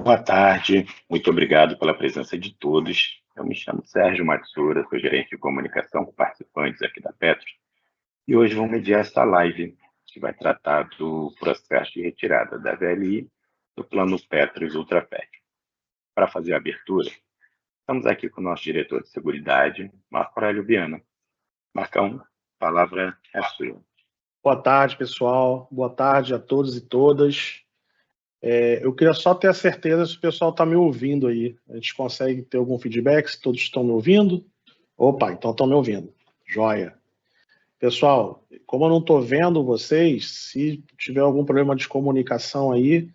Boa tarde, muito obrigado pela presença de todos. Eu me chamo Sérgio Matsura, sou gerente de comunicação com participantes aqui da Petros, e hoje vamos mediar essa live que vai tratar do processo de retirada da VLI do plano Petros Ultrafet. Para fazer a abertura, estamos aqui com o nosso diretor de seguridade, Marco Aurélio Viana. Marcão, a palavra é sua. Boa tarde, pessoal. Boa tarde a todos e todas. Eu queria só ter a certeza se o pessoal está me ouvindo aí. A gente consegue ter algum feedback, se todos estão me ouvindo? Opa, então estão me ouvindo. Joia. Pessoal, como eu não estou vendo vocês, se tiver algum problema de comunicação aí,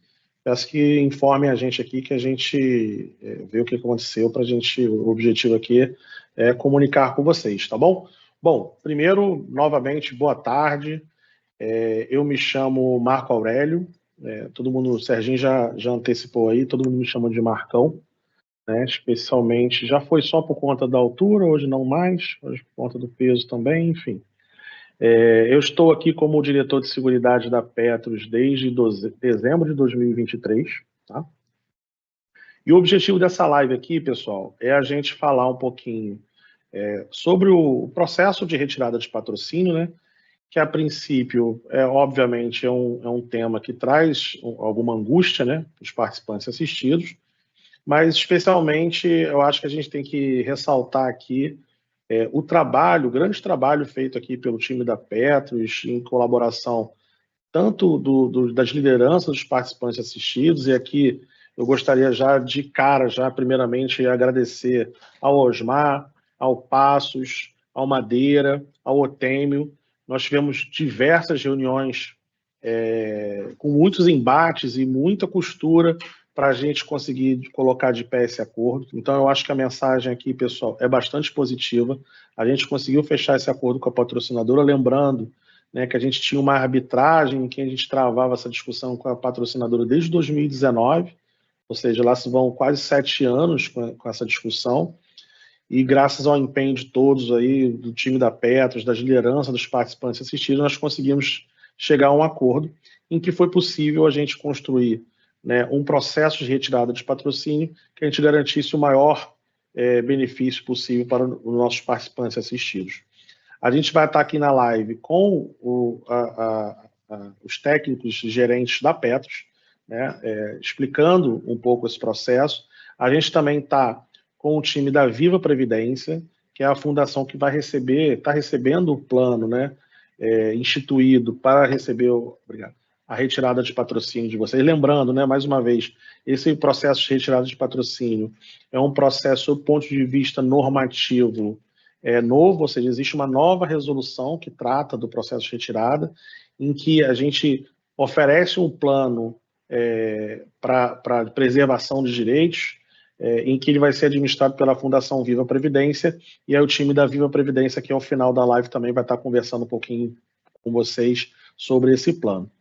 peço que informem a gente aqui, que a gente vê o que aconteceu para a gente. O objetivo aqui é comunicar com vocês, tá bom? Bom, primeiro, novamente, boa tarde. Eu me chamo Marco Aurélio. Todo mundo, o Serginho já antecipou aí, todo mundo me chama de Marcão, né? Especialmente, já foi só por conta da altura, hoje não mais, hoje por conta do peso também, enfim. Eu estou aqui como diretor de seguridade da Petros desde dezembro de 2023, tá? E o objetivo dessa live aqui, pessoal, é a gente falar um pouquinho sobre o processo de retirada de patrocínio, né? Que a princípio, obviamente, é um tema que traz alguma angústia, né, para os participantes assistidos, mas especialmente eu acho que a gente tem que ressaltar aqui o grande trabalho feito aqui pelo time da Petros, em colaboração tanto das lideranças dos participantes assistidos, e aqui eu gostaria já primeiramente, agradecer ao Osmar, ao Passos, ao Madeira, ao Otêmio. Nós tivemos diversas reuniões com muitos embates e muita costura para a gente conseguir colocar de pé esse acordo. Então, eu acho que a mensagem aqui, pessoal, é bastante positiva. A gente conseguiu fechar esse acordo com a patrocinadora, lembrando, né, que a gente tinha uma arbitragem em que a gente travava essa discussão com a patrocinadora desde 2019, ou seja, lá se vão quase 7 anos com essa discussão. E graças ao empenho de todos aí, do time da Petros, das lideranças dos participantes assistidos, nós conseguimos chegar a um acordo em que foi possível a gente construir, né, um processo de retirada de patrocínio que a gente garantisse o maior benefício possível para os nossos participantes assistidos. A gente vai estar aqui na live com os técnicos gerentes da Petros, né, explicando um pouco esse processo. A gente também está com o time da Viva Previdência, que é a fundação que está recebendo o plano, né, instituído para receber a retirada de patrocínio de vocês. Lembrando, né, mais uma vez, esse processo de retirada de patrocínio é um processo, do ponto de vista normativo, novo, ou seja, existe uma nova resolução que trata do processo de retirada, em que a gente oferece um plano para preservação de direitos, em que ele vai ser administrado pela Fundação Viva Previdência, e aí o time da Viva Previdência, que ao final da live também vai estar conversando um pouquinho com vocês sobre esse plano.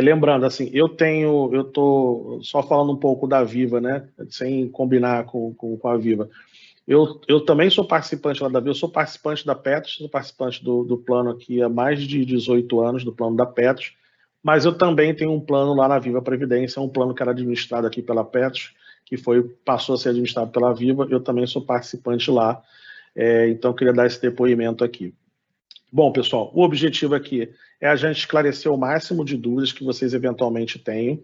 Lembrando, assim, eu estou só falando um pouco da Viva, né, sem combinar com a Viva. Eu também sou participante lá da Viva, eu sou participante da Petros, sou participante do plano aqui há mais de 18 anos, do plano da Petros, mas eu também tenho um plano lá na Viva Previdência, um plano que era administrado aqui pela Petros, que passou a ser administrado pela Viva. Eu também sou participante lá, então eu queria dar esse depoimento aqui. Bom, pessoal, o objetivo aqui é a gente esclarecer o máximo de dúvidas que vocês eventualmente tenham.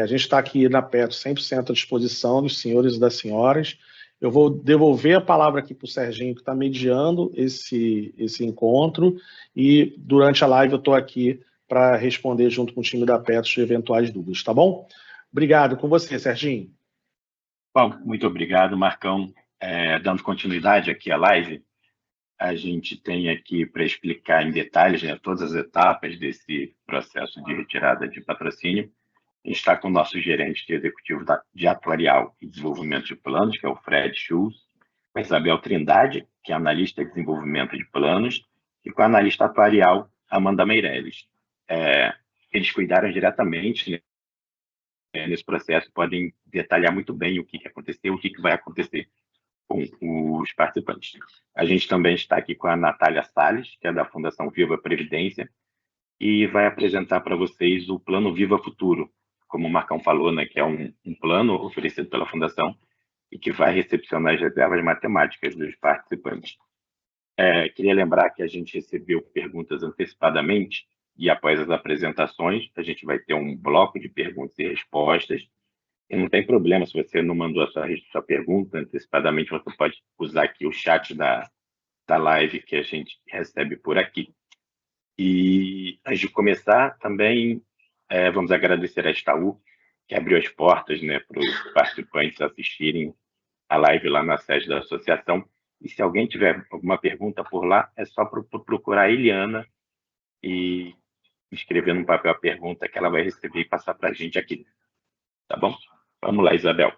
A gente está aqui na Petros 100% à disposição dos senhores e das senhoras. Eu vou devolver a palavra aqui para o Serginho, que está mediando esse encontro, e durante a live eu estou aqui para responder junto com o time da Petros de eventuais dúvidas, tá bom? Obrigado. Com você, Serginho. Bom, muito obrigado, Marcão. Dando continuidade aqui à live, a gente tem aqui para explicar em detalhes, né, todas as etapas desse processo de retirada de patrocínio. A gente está com o nosso gerente de executivo de atuarial e desenvolvimento de planos, que é o Fred Schulz, com a Isabel Trindade, que é analista de desenvolvimento de planos, e com a analista atuarial, Amanda Meirelles. Eles cuidaram diretamente, né, nesse processo, podem detalhar muito bem o que aconteceu, o que vai acontecer com os participantes. A gente também está aqui com a Natália Salles, que é da Fundação Viva Previdência, e vai apresentar para vocês o Plano Viva Futuro, como o Marcão falou, né, que é um plano oferecido pela Fundação e que vai recepcionar as reservas matemáticas dos participantes. Queria lembrar que a gente recebeu perguntas antecipadamente e após as apresentações a gente vai ter um bloco de perguntas e respostas. E não tem problema se você não mandou a sua pergunta antecipadamente, você pode usar aqui o chat da live que a gente recebe por aqui. E antes de começar, também vamos agradecer a Estaú, que abriu as portas, né, para os participantes assistirem a live lá na sede da associação. E se alguém tiver alguma pergunta por lá, é só procurar a Eliana e escrever no papel a pergunta que ela vai receber e passar para a gente aqui. Tá bom? Vamos lá, Isabel.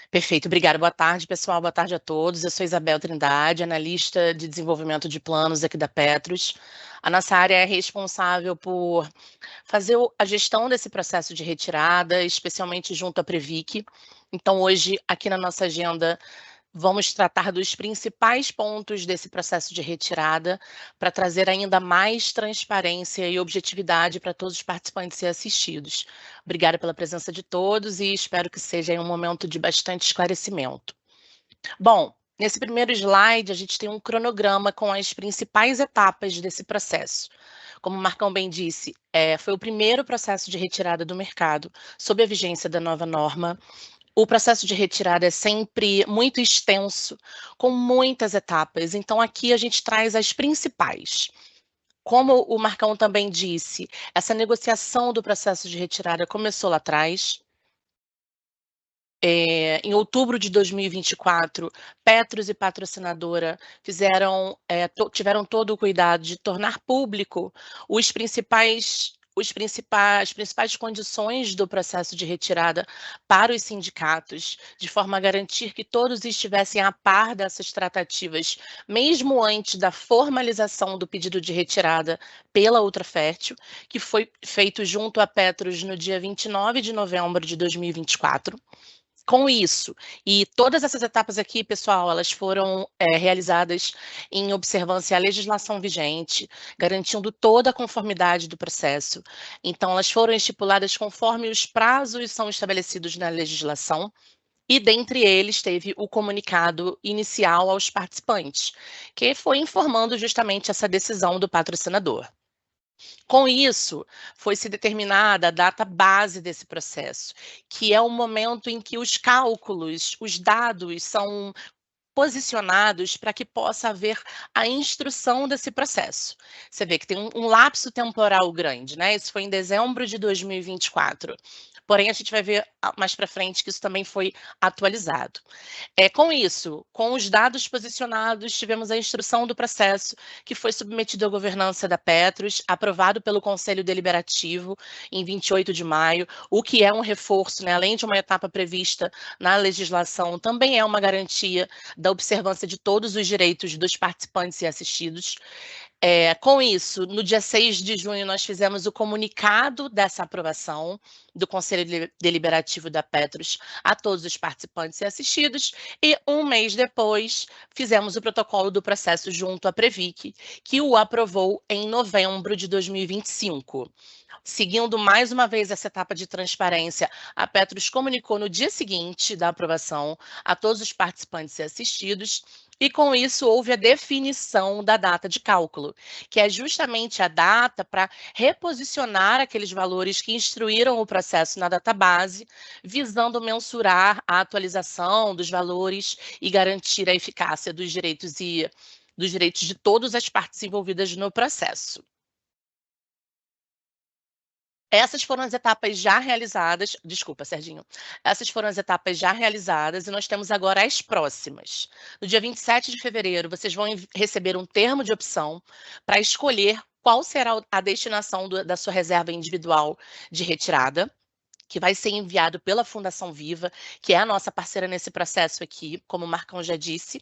Perfeito, obrigada. Boa tarde, pessoal. Boa tarde a todos. Eu sou Isabel Trindade, analista de desenvolvimento de planos aqui da Petros. A nossa área é responsável por fazer a gestão desse processo de retirada, especialmente junto à Previc. Então, hoje, aqui na nossa agenda, vamos tratar dos principais pontos desse processo de retirada para trazer ainda mais transparência e objetividade para todos os participantes e assistidos. Obrigada pela presença de todos e espero que seja um momento de bastante esclarecimento. Bom, nesse primeiro slide, a gente tem um cronograma com as principais etapas desse processo. Como o Marcão bem disse, foi o primeiro processo de retirada do mercado, sob a vigência da nova norma. O processo de retirada é sempre muito extenso, com muitas etapas. Então, aqui a gente traz as principais. Como o Marcão também disse, essa negociação do processo de retirada começou lá atrás. Em outubro de 2024, Petros e patrocinadora tiveram todo o cuidado de tornar público as principais condições do processo de retirada para os sindicatos, de forma a garantir que todos estivessem a par dessas tratativas, mesmo antes da formalização do pedido de retirada pela Ultrafértil, que foi feito junto à Petros no dia 29 de novembro de 2024. Com isso, e todas essas etapas aqui, pessoal, elas foram realizadas em observância à legislação vigente, garantindo toda a conformidade do processo. Então, elas foram estipuladas conforme os prazos são estabelecidos na legislação, e dentre eles teve o comunicado inicial aos participantes, que foi informando justamente essa decisão do patrocinador. Com isso, foi-se determinada a data base desse processo, que é o momento em que os cálculos, os dados são posicionados para que possa haver a instrução desse processo. Você vê que tem um lapso temporal grande, né? Isso foi em dezembro de 2024. Porém, a gente vai ver mais para frente que isso também foi atualizado. Com isso, com os dados posicionados, tivemos a instrução do processo que foi submetido à governança da Petros, aprovado pelo Conselho Deliberativo em 28 de maio, o que é um reforço, né, além de uma etapa prevista na legislação, também é uma garantia da observância de todos os direitos dos participantes e assistidos. Com isso, no dia 6 de junho, nós fizemos o comunicado dessa aprovação do Conselho Deliberativo da Petros a todos os participantes e assistidos, e um mês depois, fizemos o protocolo do processo junto à Previc, que o aprovou em novembro de 2025. Seguindo mais uma vez essa etapa de transparência, a Petros comunicou no dia seguinte da aprovação a todos os participantes e assistidos, e com isso houve a definição da data de cálculo, que é justamente a data para reposicionar aqueles valores que instruíram o processo na database, visando mensurar a atualização dos valores e garantir a eficácia dos direitos de todas as partes envolvidas no processo. Essas foram as etapas já realizadas, desculpa, Serginho, essas foram as etapas já realizadas e nós temos agora as próximas. No dia 27 de fevereiro, vocês vão receber um termo de opção para escolher qual será a destinação da sua reserva individual de retirada, que vai ser enviado pela Fundação Viva, que é a nossa parceira nesse processo aqui, como o Marcão já disse.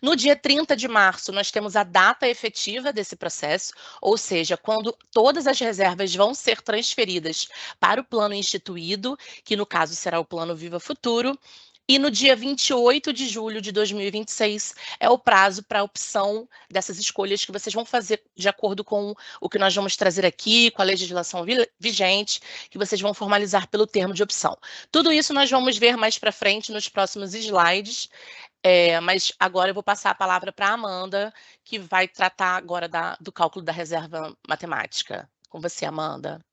No dia 30 de março, nós temos a data efetiva desse processo, ou seja, quando todas as reservas vão ser transferidas para o plano instituído, que no caso será o Plano Viva Futuro, E no dia 28 de julho de 2026 é o prazo para a opção dessas escolhas que vocês vão fazer de acordo com o que nós vamos trazer aqui, com a legislação vigente, que vocês vão formalizar pelo termo de opção. Tudo isso nós vamos ver mais para frente nos próximos slides, mas agora eu vou passar a palavra para a Amanda, que vai tratar agora do cálculo da reserva matemática. Com você, Amanda.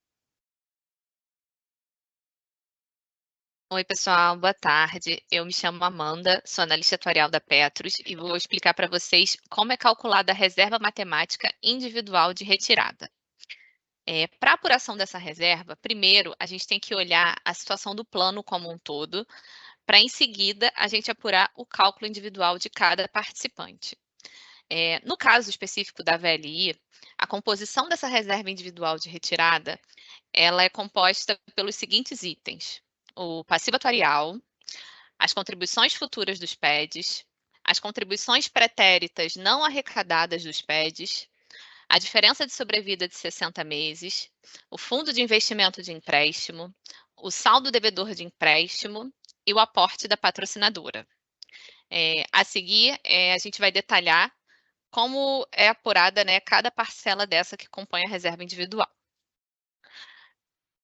Oi, pessoal, boa tarde. Eu me chamo Amanda, sou analista atuarial da Petros e vou explicar para vocês como é calculada a reserva matemática individual de retirada. Para a apuração dessa reserva, primeiro a gente tem que olhar a situação do plano como um todo, para em seguida a gente apurar o cálculo individual de cada participante. No caso específico da VLI, a composição dessa reserva individual de retirada, ela é composta pelos seguintes itens: o passivo atuarial, as contribuições futuras dos PEDs, as contribuições pretéritas não arrecadadas dos PEDs, a diferença de sobrevida de 60 meses, o fundo de investimento de empréstimo, o saldo devedor de empréstimo e o aporte da patrocinadora. A seguir, a gente vai detalhar como é apurada, né, cada parcela dessa que compõe a reserva individual.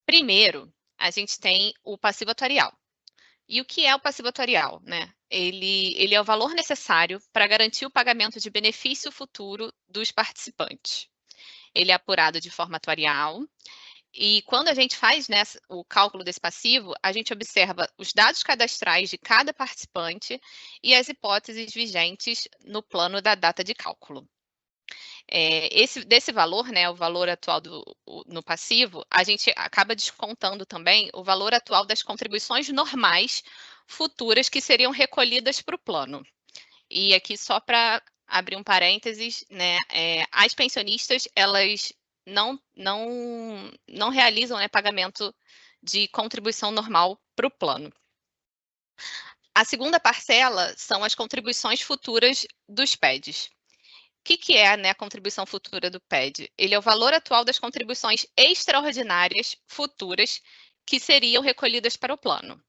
Primeiro, a gente tem o passivo atuarial. E o que é o passivo atuarial, né? Ele é o valor necessário para garantir o pagamento de benefício futuro dos participantes. Ele é apurado de forma atuarial e quando a gente faz, né, o cálculo desse passivo, a gente observa os dados cadastrais de cada participante e as hipóteses vigentes no plano da data de cálculo. Desse valor, né, o valor atual no passivo, a gente acaba descontando também o valor atual das contribuições normais futuras que seriam recolhidas para o plano. E aqui, só para abrir um parênteses, né, as pensionistas, elas não realizam, né, pagamento de contribuição normal para o plano. A segunda parcela são as contribuições futuras dos PEDs. O que é, né, a contribuição futura do PED? Ele é o valor atual das contribuições extraordinárias futuras que seriam recolhidas para o plano.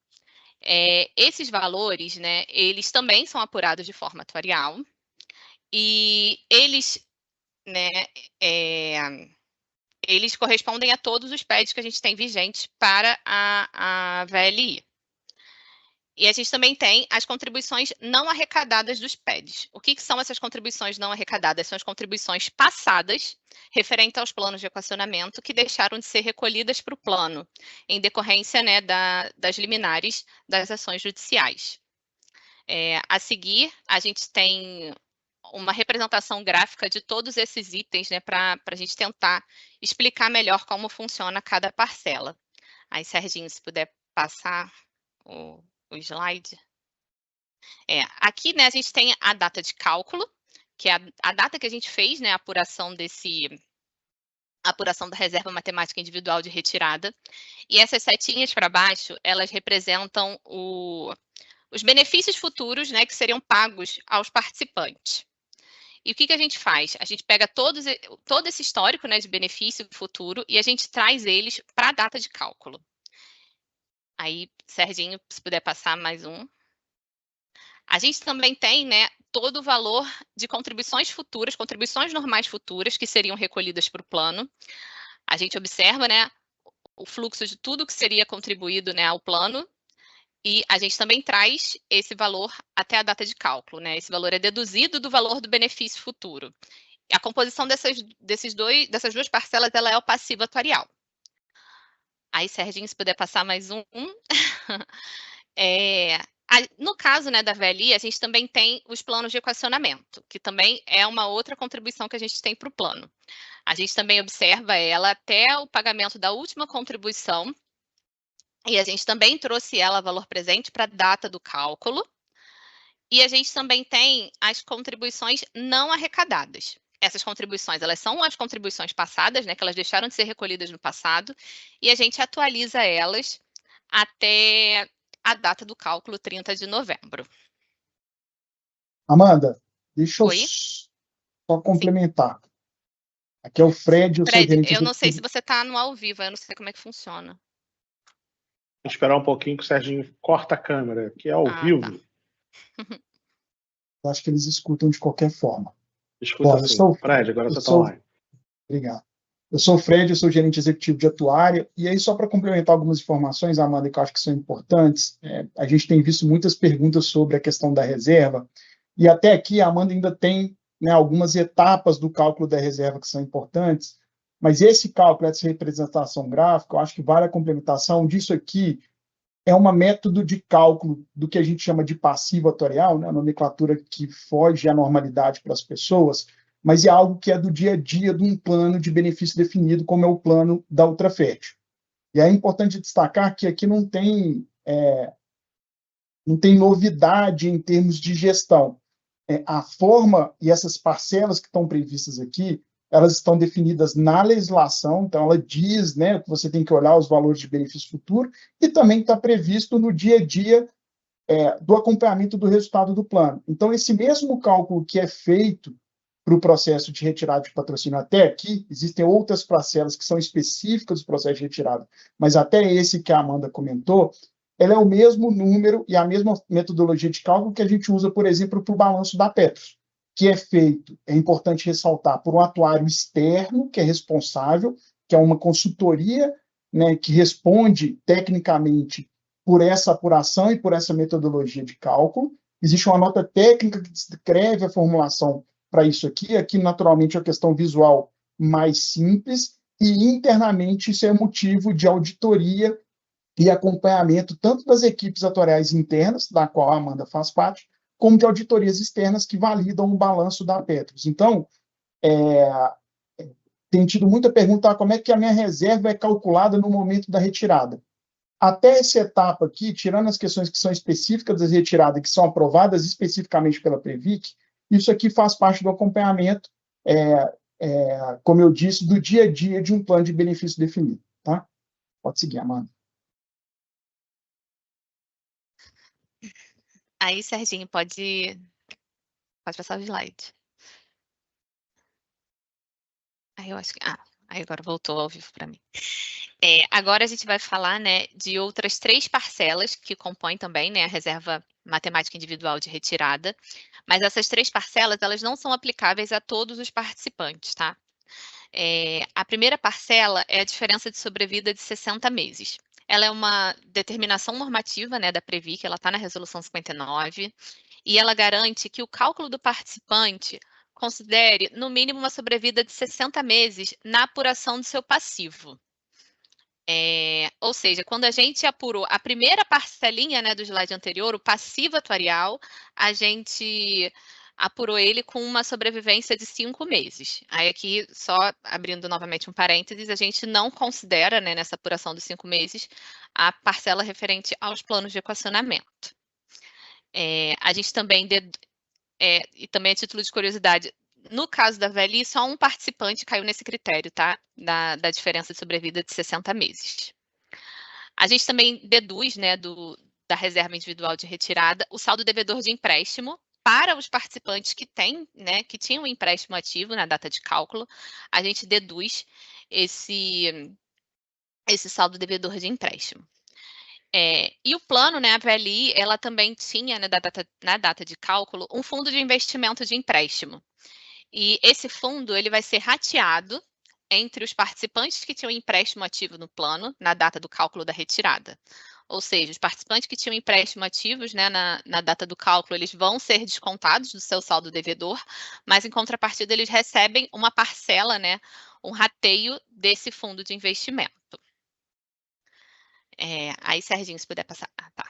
Esses valores, né, eles também são apurados de forma atuarial e eles, né, eles correspondem a todos os PEDs que a gente tem vigentes para a VLI. E a gente também tem as contribuições não arrecadadas dos PEDs. O que são essas contribuições não arrecadadas? São as contribuições passadas, referentes aos planos de equacionamento, que deixaram de ser recolhidas para o plano, em decorrência, né, das liminares das ações judiciais. A seguir, a gente tem uma representação gráfica de todos esses itens, né, para a gente tentar explicar melhor como funciona cada parcela. Aí, Serginho, se puder passar o slide. Aqui, né, a gente tem a data de cálculo, que é a data que a gente fez, né, a apuração da reserva matemática individual de retirada. E essas setinhas para baixo, elas representam os benefícios futuros, né, que seriam pagos aos participantes. E o que a gente faz? A gente pega todo esse histórico, né, de benefício futuro e a gente traz eles para a data de cálculo. Aí, Serginho, se puder passar mais um. A gente também tem, né, todo o valor de contribuições futuras, contribuições normais futuras, que seriam recolhidas para o plano. A gente observa, né, o fluxo de tudo que seria contribuído, né, ao plano, e a gente também traz esse valor até a data de cálculo, né? Esse valor é deduzido do valor do benefício futuro. A composição dessas duas parcelas, ela é o passivo atuarial. Aí, Serginho, se puder passar mais um. No caso, né, da VLI, a gente também tem os planos de equacionamento, que também é uma outra contribuição que a gente tem para o plano. A gente também observa ela até o pagamento da última contribuição, e a gente também trouxe ela valor presente para a data do cálculo, e a gente também tem as contribuições não arrecadadas. Essas contribuições, elas são as contribuições passadas, né, que elas deixaram de ser recolhidas no passado, e a gente atualiza elas até a data do cálculo, 30 de novembro. Amanda, deixa eu Oi? só complementar. Sim. Aqui é o Fred, Fred, eu não sei se você está no ao vivo, eu não sei como é que funciona. Vou esperar um pouquinho que o Serginho corta a câmera, que é ao vivo. Tá. Eu acho que eles escutam de qualquer forma. Escuta Bom, assim. Fred, agora você está online. Obrigado. Eu sou o Fred, eu sou gerente executivo de atuária, e aí só para complementar algumas informações, Amanda, que eu acho que são importantes, a gente tem visto muitas perguntas sobre a questão da reserva, e até aqui a Amanda ainda tem, né, algumas etapas do cálculo da reserva que são importantes, mas esse cálculo, essa representação gráfica, eu acho que vale a complementação disso aqui, é um método de cálculo do que a gente chama de passivo atuarial, né, a nomenclatura que foge à normalidade para as pessoas, mas é algo que é do dia a dia de um plano de benefício definido, como é o plano da Ultrafert. E é importante destacar que aqui não tem novidade em termos de gestão. A forma e essas parcelas que estão previstas aqui, elas estão definidas na legislação, então ela diz, né, que você tem que olhar os valores de benefício futuro, e também está previsto no dia a dia do acompanhamento do resultado do plano. Então, esse mesmo cálculo que é feito para o processo de retirada de patrocínio até aqui, existem outras parcelas que são específicas do processo de retirada, mas até esse que a Amanda comentou, ela é o mesmo número e a mesma metodologia de cálculo que a gente usa, por exemplo, para o balanço da Petros, que é feito, é importante ressaltar, por um atuário externo, que é responsável, que é uma consultoria, né, que responde tecnicamente por essa apuração e por essa metodologia de cálculo. Existe uma nota técnica que descreve a formulação para isso aqui. Aqui, naturalmente, é uma questão visual mais simples, e internamente isso é motivo de auditoria e acompanhamento tanto das equipes atuariais internas, da qual a Amanda faz parte, como de auditorias externas que validam o balanço da Petros. Então, tem tido muita pergunta, como é que a minha reserva é calculada no momento da retirada? Até essa etapa aqui, tirando as questões que são específicas da retirada, que são aprovadas especificamente pela Previc, isso aqui faz parte do acompanhamento, como eu disse, do dia a dia de um plano de benefício definido. Tá? Pode seguir, Amanda. Aí, Serginho, pode passar o slide. Aí eu acho que... aí agora voltou ao vivo para mim. Agora a gente vai falar, né, de outras 3 parcelas que compõem também, né, a reserva matemática individual de retirada, mas essas 3 parcelas, elas não são aplicáveis a todos os participantes, tá? A primeira parcela é a diferença de sobrevida de 60 meses. Ela é uma determinação normativa, né, da Previc, ela está na Resolução 59, e ela garante que o cálculo do participante considere, no mínimo, uma sobrevida de 60 meses na apuração do seu passivo. Ou seja, quando a gente apurou a primeira parcelinha, né, do slide anterior, o passivo atuarial, a gente apurou ele com uma sobrevivência de 5 meses. Aí aqui, só abrindo novamente um parênteses, a gente não considera, né, nessa apuração dos 5 meses, a parcela referente aos planos de equacionamento. A gente também, e também a título de curiosidade, no caso da VLI, só um participante caiu nesse critério, tá? Da diferença de sobrevida de 60 meses. A gente também deduz, né, da reserva individual de retirada, o saldo devedor de empréstimo para os participantes que têm, né, que tinham um empréstimo ativo na data de cálculo. A gente deduz esse saldo devedor de empréstimo. E o plano, né, a VLI, ela também tinha, né, na data de cálculo, um fundo de investimento de empréstimo. E esse fundo, ele vai ser rateado entre os participantes que tinham empréstimo ativo no plano, na data do cálculo da retirada. Ou seja, os participantes que tinham empréstimo ativos, né, na data do cálculo, eles vão ser descontados do seu saldo devedor, mas em contrapartida eles recebem uma parcela, né, um rateio desse fundo de investimento. Aí, Serginho, se puder passar. Tá.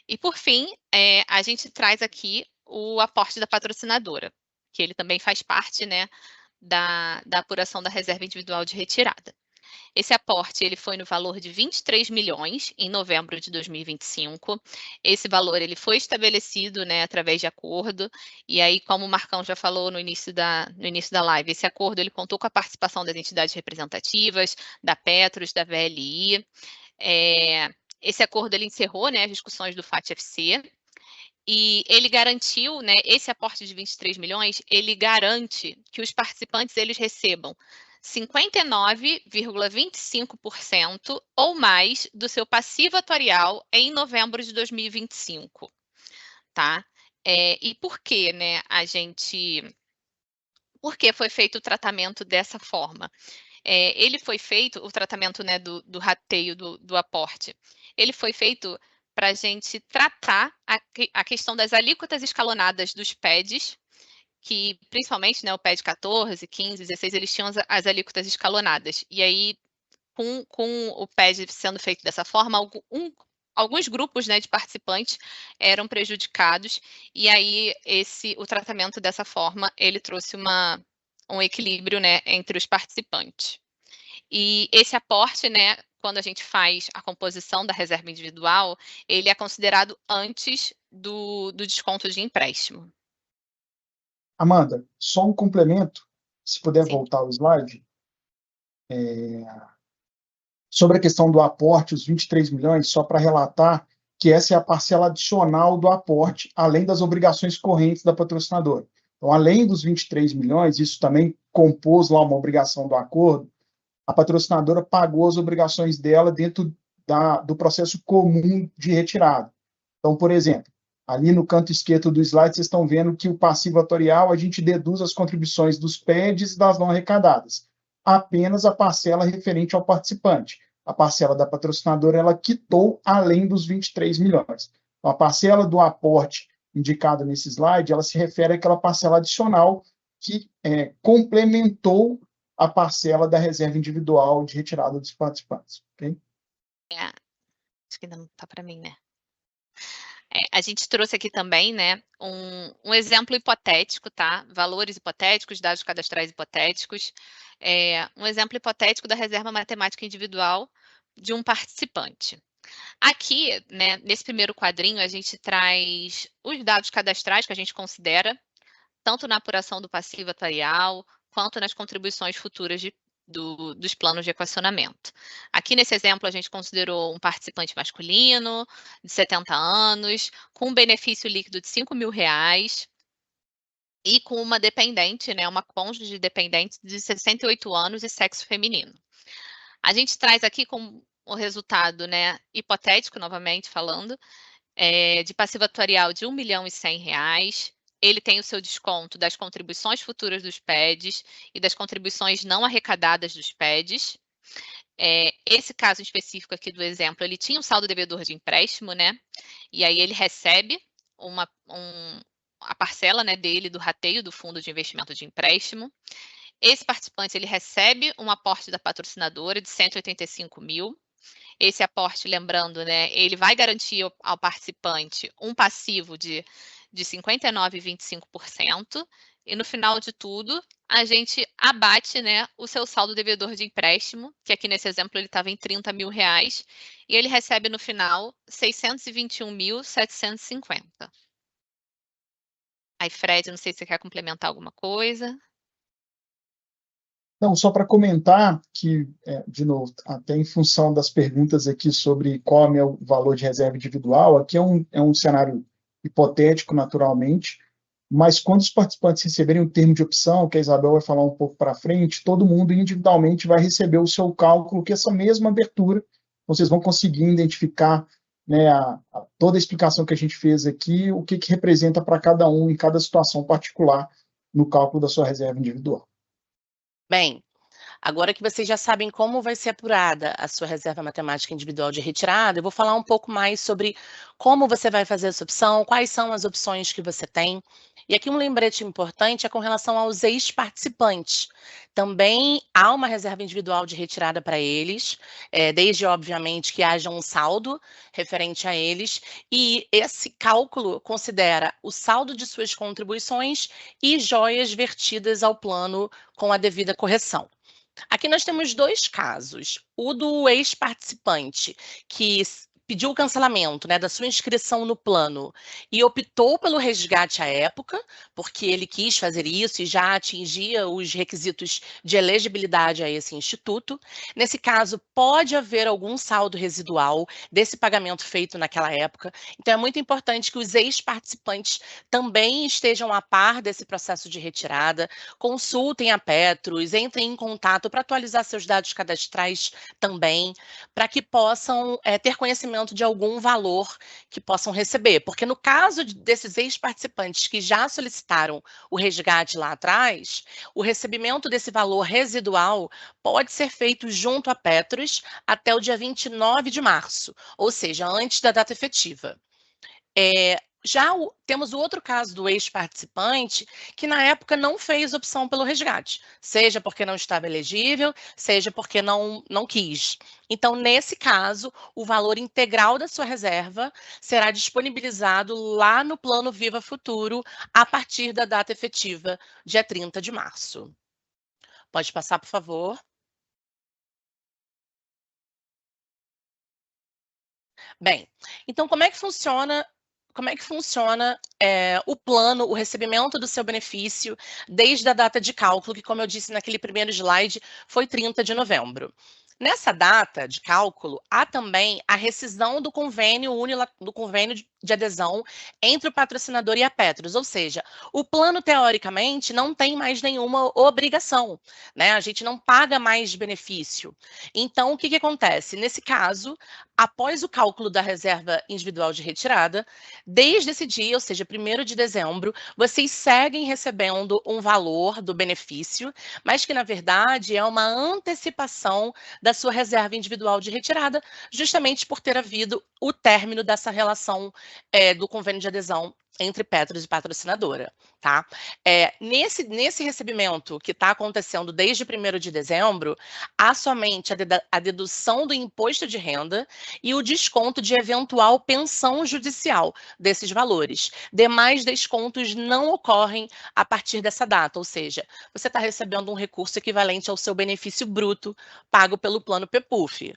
E, por fim, a gente traz aqui o aporte da patrocinadora, que ele também faz parte, né, da apuração da reserva individual de retirada. Esse aporte ele foi no valor de 23 milhões em novembro de 2025. Esse valor ele foi estabelecido, né, através de acordo, e aí, como o Marcão já falou no início da live, esse acordo ele contou com a participação das entidades representativas, da Petros, da VLI. Esse acordo ele encerrou, né, as discussões do FAT-FC, e ele garantiu, né, esse aporte de 23 milhões, ele garante que os participantes eles recebam 59,25% ou mais do seu passivo atuarial em novembro de 2025, tá? E por que, né, por que foi feito o tratamento dessa forma? Ele foi feito, o tratamento, né, do rateio do aporte, ele foi feito para a gente tratar a questão das alíquotas escalonadas dos PEDs, que principalmente, né, o PED 14, 15, 16, eles tinham as alíquotas escalonadas. E aí, com o PED sendo feito dessa forma, alguns grupos, né, de participantes eram prejudicados, e aí o tratamento dessa forma, ele trouxe um equilíbrio, né, entre os participantes. E esse aporte, né, quando a gente faz a composição da reserva individual, ele é considerado antes do desconto de empréstimo. Amanda, só um complemento, se puder Sim. voltar ao slide. Sobre a questão do aporte, os 23 milhões, só para relatar que essa é a parcela adicional do aporte, além das obrigações correntes da patrocinadora. Então, além dos 23 milhões, isso também compôs lá uma obrigação do acordo, a patrocinadora pagou as obrigações dela dentro do processo comum de retirada. Então, por exemplo, ali no canto esquerdo do slide, vocês estão vendo que o passivo atorial, a gente deduz as contribuições dos PEDs e das não arrecadadas. Apenas a parcela referente ao participante. A parcela da patrocinadora, ela quitou além dos 23 milhões. Então, a parcela do aporte indicado nesse slide, ela se refere àquela parcela adicional que complementou a parcela da reserva individual de retirada dos participantes. Okay? Acho que ainda não está para mim, né? A gente trouxe aqui também, né, um exemplo hipotético, tá? Valores hipotéticos, dados cadastrais hipotéticos. Um exemplo hipotético da reserva matemática individual de um participante. Aqui, né, nesse primeiro quadrinho, a gente traz os dados cadastrais que a gente considera, tanto na apuração do passivo atuarial, quanto nas contribuições futuras dos planos de equacionamento. Aqui nesse exemplo, a gente considerou um participante masculino, de 70 anos, com um benefício líquido de R$5.000 e com uma dependente, né, uma cônjuge dependente de 68 anos e sexo feminino. A gente traz aqui com o resultado, né, hipotético, novamente falando, de passivo atuarial de R$1.100.000, ele tem o seu desconto das contribuições futuras dos PEDs e das contribuições não arrecadadas dos PEDs. Esse caso específico aqui do exemplo, ele tinha um saldo devedor de empréstimo, né? E aí ele recebe a parcela, né, dele do rateio do fundo de investimento de empréstimo. Esse participante, ele recebe um aporte da patrocinadora de 185 mil. Esse aporte, lembrando, né, ele vai garantir ao participante um passivo de 59,25%, e no final de tudo, a gente abate, né, o seu saldo devedor de empréstimo, que aqui nesse exemplo ele estava em R$30.000, e ele recebe no final 621.750. Aí, Fred, não sei se você quer complementar alguma coisa. Não, só para comentar que, de novo, até em função das perguntas aqui sobre qual é o valor de reserva individual, aqui é um cenário hipotético, naturalmente, mas quando os participantes receberem o termo de opção, que a Isabel vai falar um pouco para frente, todo mundo individualmente vai receber o seu cálculo, que é essa mesma abertura, vocês vão conseguir identificar, né, toda a explicação que a gente fez aqui, o que representa para cada um, em cada situação particular, no cálculo da sua reserva individual. Bem, agora que vocês já sabem como vai ser apurada a sua reserva matemática individual de retirada, eu vou falar um pouco mais sobre como você vai fazer essa opção, quais são as opções que você tem. E aqui um lembrete importante é com relação aos ex-participantes. Também há uma reserva individual de retirada para eles, desde, obviamente, que haja um saldo referente a eles, e esse cálculo considera o saldo de suas contribuições e joias vertidas ao plano com a devida correção. Aqui nós temos dois casos. O do ex-participante, que pediu o cancelamento, né, da sua inscrição no plano e optou pelo resgate à época, porque ele quis fazer isso e já atingia os requisitos de elegibilidade a esse instituto, nesse caso pode haver algum saldo residual desse pagamento feito naquela época. Então é muito importante que os ex-participantes também estejam a par desse processo de retirada, consultem a Petros, entrem em contato para atualizar seus dados cadastrais também, para que possam ter conhecimento de algum valor que possam receber. Porque no caso desses ex-participantes que já solicitaram o resgate lá atrás, o recebimento desse valor residual pode ser feito junto à Petros até o dia 29 de março, ou seja, antes da data efetiva. Temos o outro caso do ex-participante que na época não fez opção pelo resgate, seja porque não estava elegível, seja porque não quis. Então, nesse caso, o valor integral da sua reserva será disponibilizado lá no Plano Viva Futuro a partir da data efetiva, dia 30 de março. Pode passar, por favor. Bem, então como é que funciona o plano, o recebimento do seu benefício desde a data de cálculo, que, como eu disse naquele primeiro slide, foi 30 de novembro. Nessa data de cálculo, há também a rescisão do convênio de adesão entre o patrocinador e a Petros, ou seja, o plano, teoricamente, não tem mais nenhuma obrigação, né? A gente não paga mais benefício. Então, o que acontece? Nesse caso, após o cálculo da reserva individual de retirada, desde esse dia, ou seja, 1º de dezembro, vocês seguem recebendo um valor do benefício, mas que, na verdade, é uma antecipação da sua reserva individual de retirada, justamente por ter havido o término dessa relação do convênio de adesão entre Petros e patrocinadora, tá? Nesse recebimento que está acontecendo desde 1º de dezembro, há somente a dedução do imposto de renda e o desconto de eventual pensão judicial desses valores. Demais descontos não ocorrem a partir dessa data, ou seja, você está recebendo um recurso equivalente ao seu benefício bruto pago pelo plano PEPUF.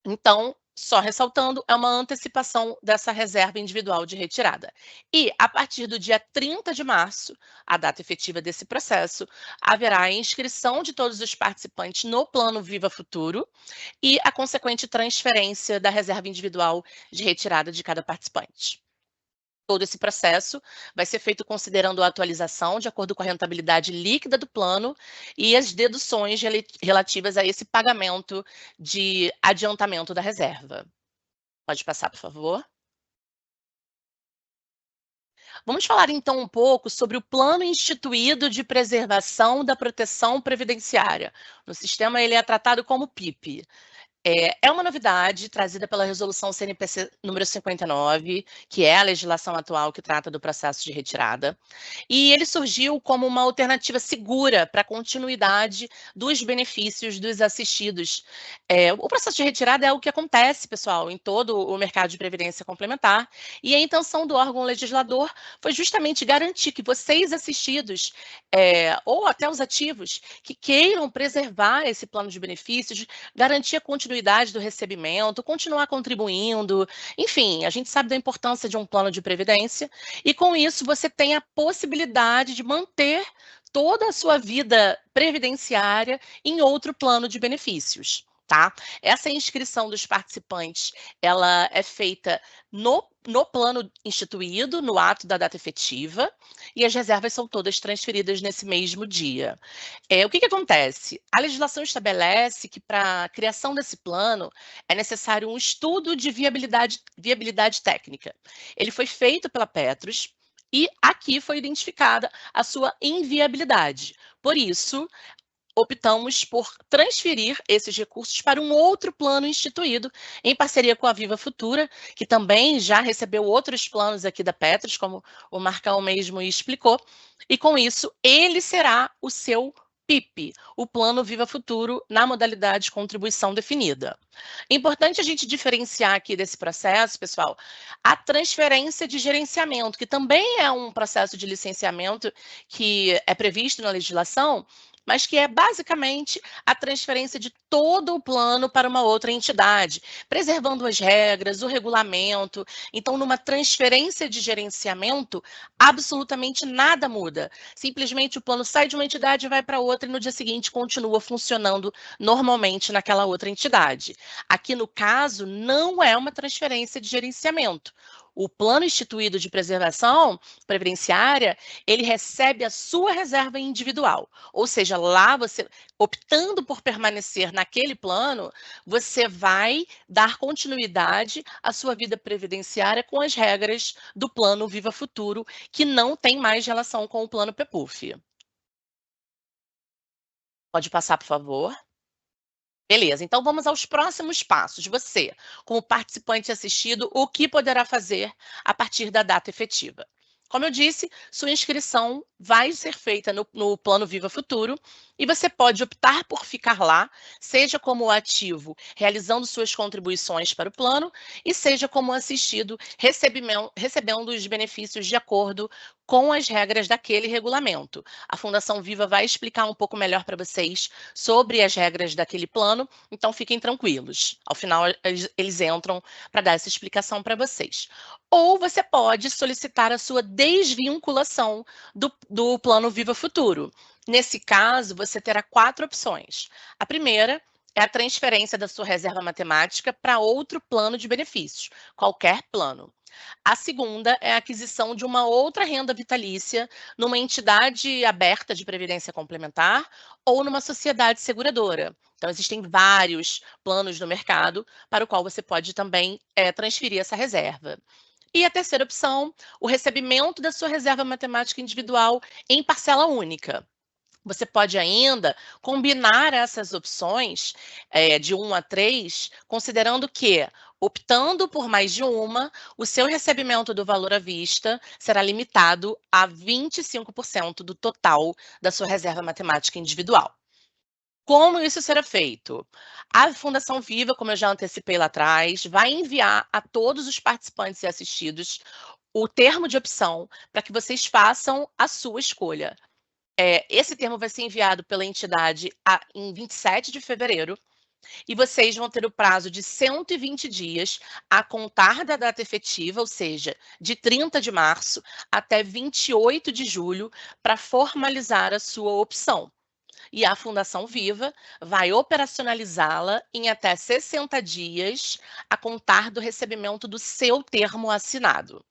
Então, só ressaltando, é uma antecipação dessa reserva individual de retirada. E, a partir do dia 30 de março, a data efetiva desse processo, haverá a inscrição de todos os participantes no Plano Viva Futuro e a consequente transferência da reserva individual de retirada de cada participante. Todo esse processo vai ser feito considerando a atualização de acordo com a rentabilidade líquida do plano e as deduções relativas a esse pagamento de adiantamento da reserva. Pode passar, por favor. Vamos falar, então, um pouco sobre o Plano Instituído de Preservação da Proteção Previdenciária. No sistema, ele é tratado como PIP. É uma novidade trazida pela Resolução CNPC número 59, que é a legislação atual que trata do processo de retirada, e ele surgiu como uma alternativa segura para a continuidade dos benefícios dos assistidos. O processo de retirada é o que acontece, pessoal, em todo o mercado de previdência complementar, e a intenção do órgão legislador foi justamente garantir que vocês assistidos, ou até os ativos, que queiram preservar esse plano de benefícios, garantir a continuidade do recebimento, continuar contribuindo, enfim, a gente sabe da importância de um plano de previdência e com isso você tem a possibilidade de manter toda a sua vida previdenciária em outro plano de benefícios, tá? Essa inscrição dos participantes, ela é feita no plano instituído, no ato da data efetiva, e as reservas são todas transferidas nesse mesmo dia. O que acontece? A legislação estabelece que para a criação desse plano é necessário um estudo de viabilidade técnica. Ele foi feito pela Petros e aqui foi identificada a sua inviabilidade. Por isso, optamos por transferir esses recursos para um outro plano instituído, em parceria com a Viva Futura, que também já recebeu outros planos aqui da Petros, como o Marcão mesmo explicou, e com isso ele será o seu PIP, o Plano Viva Futuro, na modalidade de contribuição definida. Importante a gente diferenciar aqui desse processo, pessoal, a transferência de gerenciamento, que também é um processo de licenciamento que é previsto na legislação, mas que é basicamente a transferência de todo o plano para uma outra entidade, preservando as regras, o regulamento. Então, numa transferência de gerenciamento, absolutamente nada muda. Simplesmente o plano sai de uma entidade e vai para outra e no dia seguinte continua funcionando normalmente naquela outra entidade. Aqui no caso, não é uma transferência de gerenciamento. O plano instituído de preservação previdenciária, ele recebe a sua reserva individual. Ou seja, lá você, optando por permanecer naquele plano, você vai dar continuidade à sua vida previdenciária com as regras do plano Viva Futuro, que não tem mais relação com o plano PEPUF. Pode passar, por favor. Beleza, então vamos aos próximos passos. Você, como participante assistido, o que poderá fazer a partir da data efetiva? Como eu disse, sua inscrição vai ser feita no Plano Viva Futuro e você pode optar por ficar lá, seja como ativo, realizando suas contribuições para o plano, e seja como assistido, recebendo os benefícios de acordo com as regras daquele regulamento. A Fundação Viva vai explicar um pouco melhor para vocês sobre as regras daquele plano, então fiquem tranquilos. Ao final, eles entram para dar essa explicação para vocês. Ou você pode solicitar a sua desvinculação do Plano Viva Futuro. Nesse caso, você terá 4 opções. A primeira é a transferência da sua reserva matemática para outro plano de benefícios, qualquer plano. A segunda é a aquisição de uma outra renda vitalícia numa entidade aberta de previdência complementar ou numa sociedade seguradora. Então, existem vários planos no mercado para o qual você pode também transferir essa reserva. E a terceira opção, o recebimento da sua reserva matemática individual em parcela única. Você pode ainda combinar essas opções de 1 a 3, considerando que, optando por mais de uma, o seu recebimento do valor à vista será limitado a 25% do total da sua reserva matemática individual. Como isso será feito? A Fundação Viva, como eu já antecipei lá atrás, vai enviar a todos os participantes e assistidos o termo de opção para que vocês façam a sua escolha. Esse termo vai ser enviado pela entidade em 27 de fevereiro e vocês vão ter o prazo de 120 dias a contar da data efetiva, ou seja, de 30 de março até 28 de julho, para formalizar a sua opção. E a Fundação Viva vai operacionalizá-la em até 60 dias a contar do recebimento do seu termo assinado.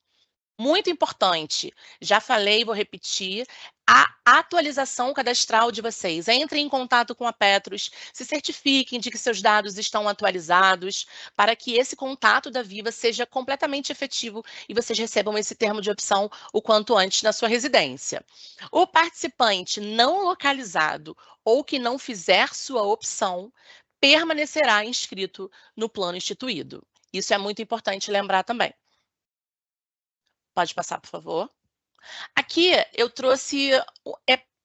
Muito importante, já falei, vou repetir, a atualização cadastral de vocês. Entrem em contato com a Petrus, se certifiquem de que seus dados estão atualizados, para que esse contato da Viva seja completamente efetivo e vocês recebam esse termo de opção o quanto antes na sua residência. O participante não localizado ou que não fizer sua opção, permanecerá inscrito no plano instituído. Isso é muito importante lembrar também. Pode passar, por favor. Aqui eu trouxe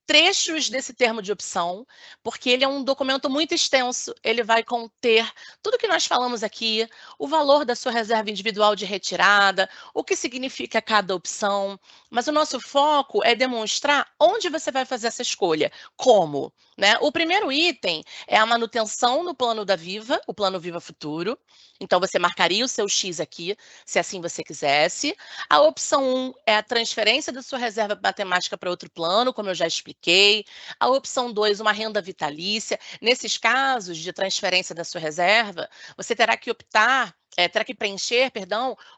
trechos desse termo de opção, porque ele é um documento muito extenso, ele vai conter tudo que nós falamos aqui, o valor da sua reserva individual de retirada, o que significa cada opção, mas o nosso foco é demonstrar onde você vai fazer essa escolha, como, né? O primeiro item é a manutenção no plano da Viva, o plano Viva Futuro, então você marcaria o seu X aqui, se assim você quisesse. A opção 1 é a transferência da sua reserva matemática para outro plano, como eu já expliquei. A opção 2, uma renda vitalícia. Nesses casos de transferência da sua reserva, você terá que preencher,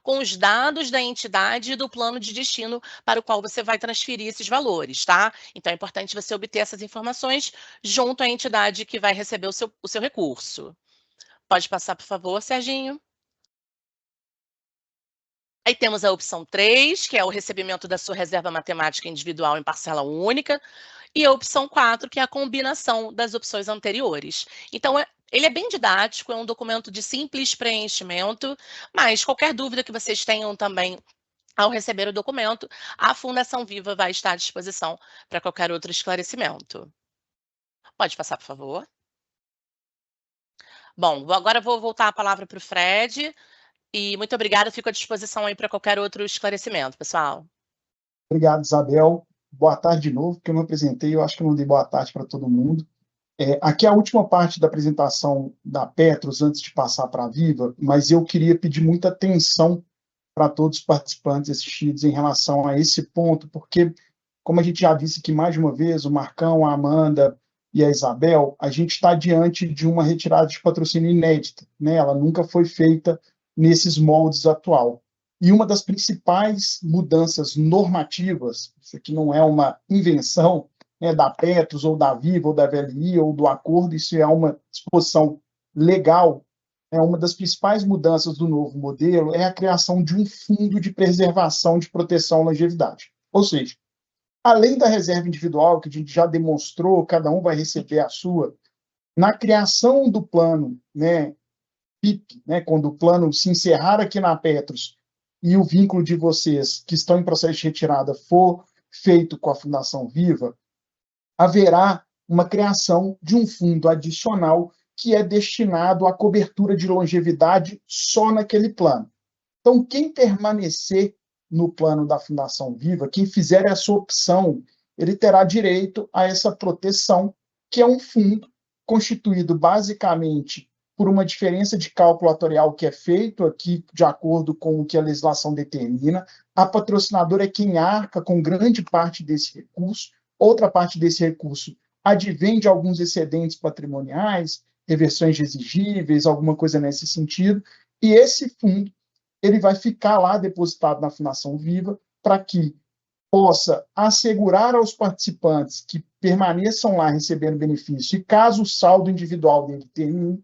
com os dados da entidade e do plano de destino para o qual você vai transferir esses valores, tá? Então é importante você obter essas informações junto à entidade que vai receber o seu recurso. Pode passar, por favor, Serginho. Aí temos a opção 3, que é o recebimento da sua reserva matemática individual em parcela única, e a opção 4, que é a combinação das opções anteriores. Então, ele é bem didático, é um documento de simples preenchimento, mas qualquer dúvida que vocês tenham também ao receber o documento, a Fundação Viva vai estar à disposição para qualquer outro esclarecimento. Pode passar, por favor. Bom, agora eu vou voltar a palavra para o Fred. E muito obrigada, fico à disposição aí para qualquer outro esclarecimento, pessoal. Obrigado, Isabel. boa tarde de novo, porque eu me apresentei, eu acho que eu não dei boa tarde para todo mundo. Aqui é a última parte da apresentação da Petros, antes de passar para a Viva, mas eu queria pedir muita atenção para todos os participantes assistidos em relação a esse ponto, porque, como a gente já disse aqui mais de uma vez, o Marcão, a Amanda e a Isabel, a gente está diante de uma retirada de patrocínio inédita, né? Ela nunca foi feita nesses moldes atual. E uma das principais mudanças normativas, isso aqui não é uma invenção, né, da Petros, ou da Viva, ou da VLI, ou do acordo, isso é uma disposição legal. Uma das principais mudanças do novo modelo é a criação de um fundo de preservação de proteção à longevidade. Ou seja, além da reserva individual, que a gente já demonstrou, cada um vai receber a sua, na criação do plano, né, PIP, né, quando o plano se encerrar aqui na Petros e o vínculo de vocês que estão em processo de retirada for feito com a Fundação Viva, haverá uma criação de um fundo adicional que é destinado à cobertura de longevidade só naquele plano. Então, quem permanecer no plano da Fundação Viva, quem fizer essa opção, ele terá direito a essa proteção, que é um fundo constituído basicamente por uma diferença de cálculo atuarial que é feito aqui de acordo com o que a legislação determina. A patrocinadora é quem arca com grande parte desse recurso. Outra parte desse recurso advém de alguns excedentes patrimoniais, reversões de exigíveis, alguma coisa nesse sentido, e esse fundo ele vai ficar lá depositado na Fundação Viva para que possa assegurar aos participantes que permaneçam lá recebendo benefício, e caso o saldo individual dele termine,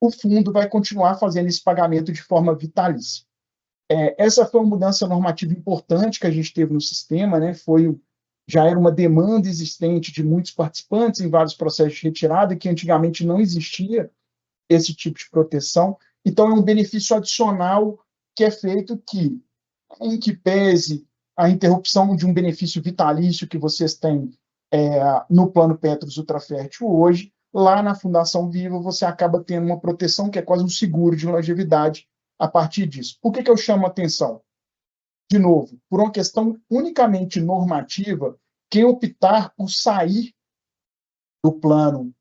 o fundo vai continuar fazendo esse pagamento de forma vitalícia. Essa foi uma mudança normativa importante que a gente teve no sistema, né? Já era uma demanda existente de muitos participantes em vários processos de retirada, que antigamente não existia esse tipo de proteção. Então, é um benefício adicional que é feito que, em que pese a interrupção de um benefício vitalício que vocês têm no plano Petros Ultrafértil hoje, lá na Fundação Viva você acaba tendo uma proteção que é quase um seguro de longevidade a partir disso. Por que eu chamo a atenção? De novo, por uma questão unicamente normativa, quem optar por sair do plano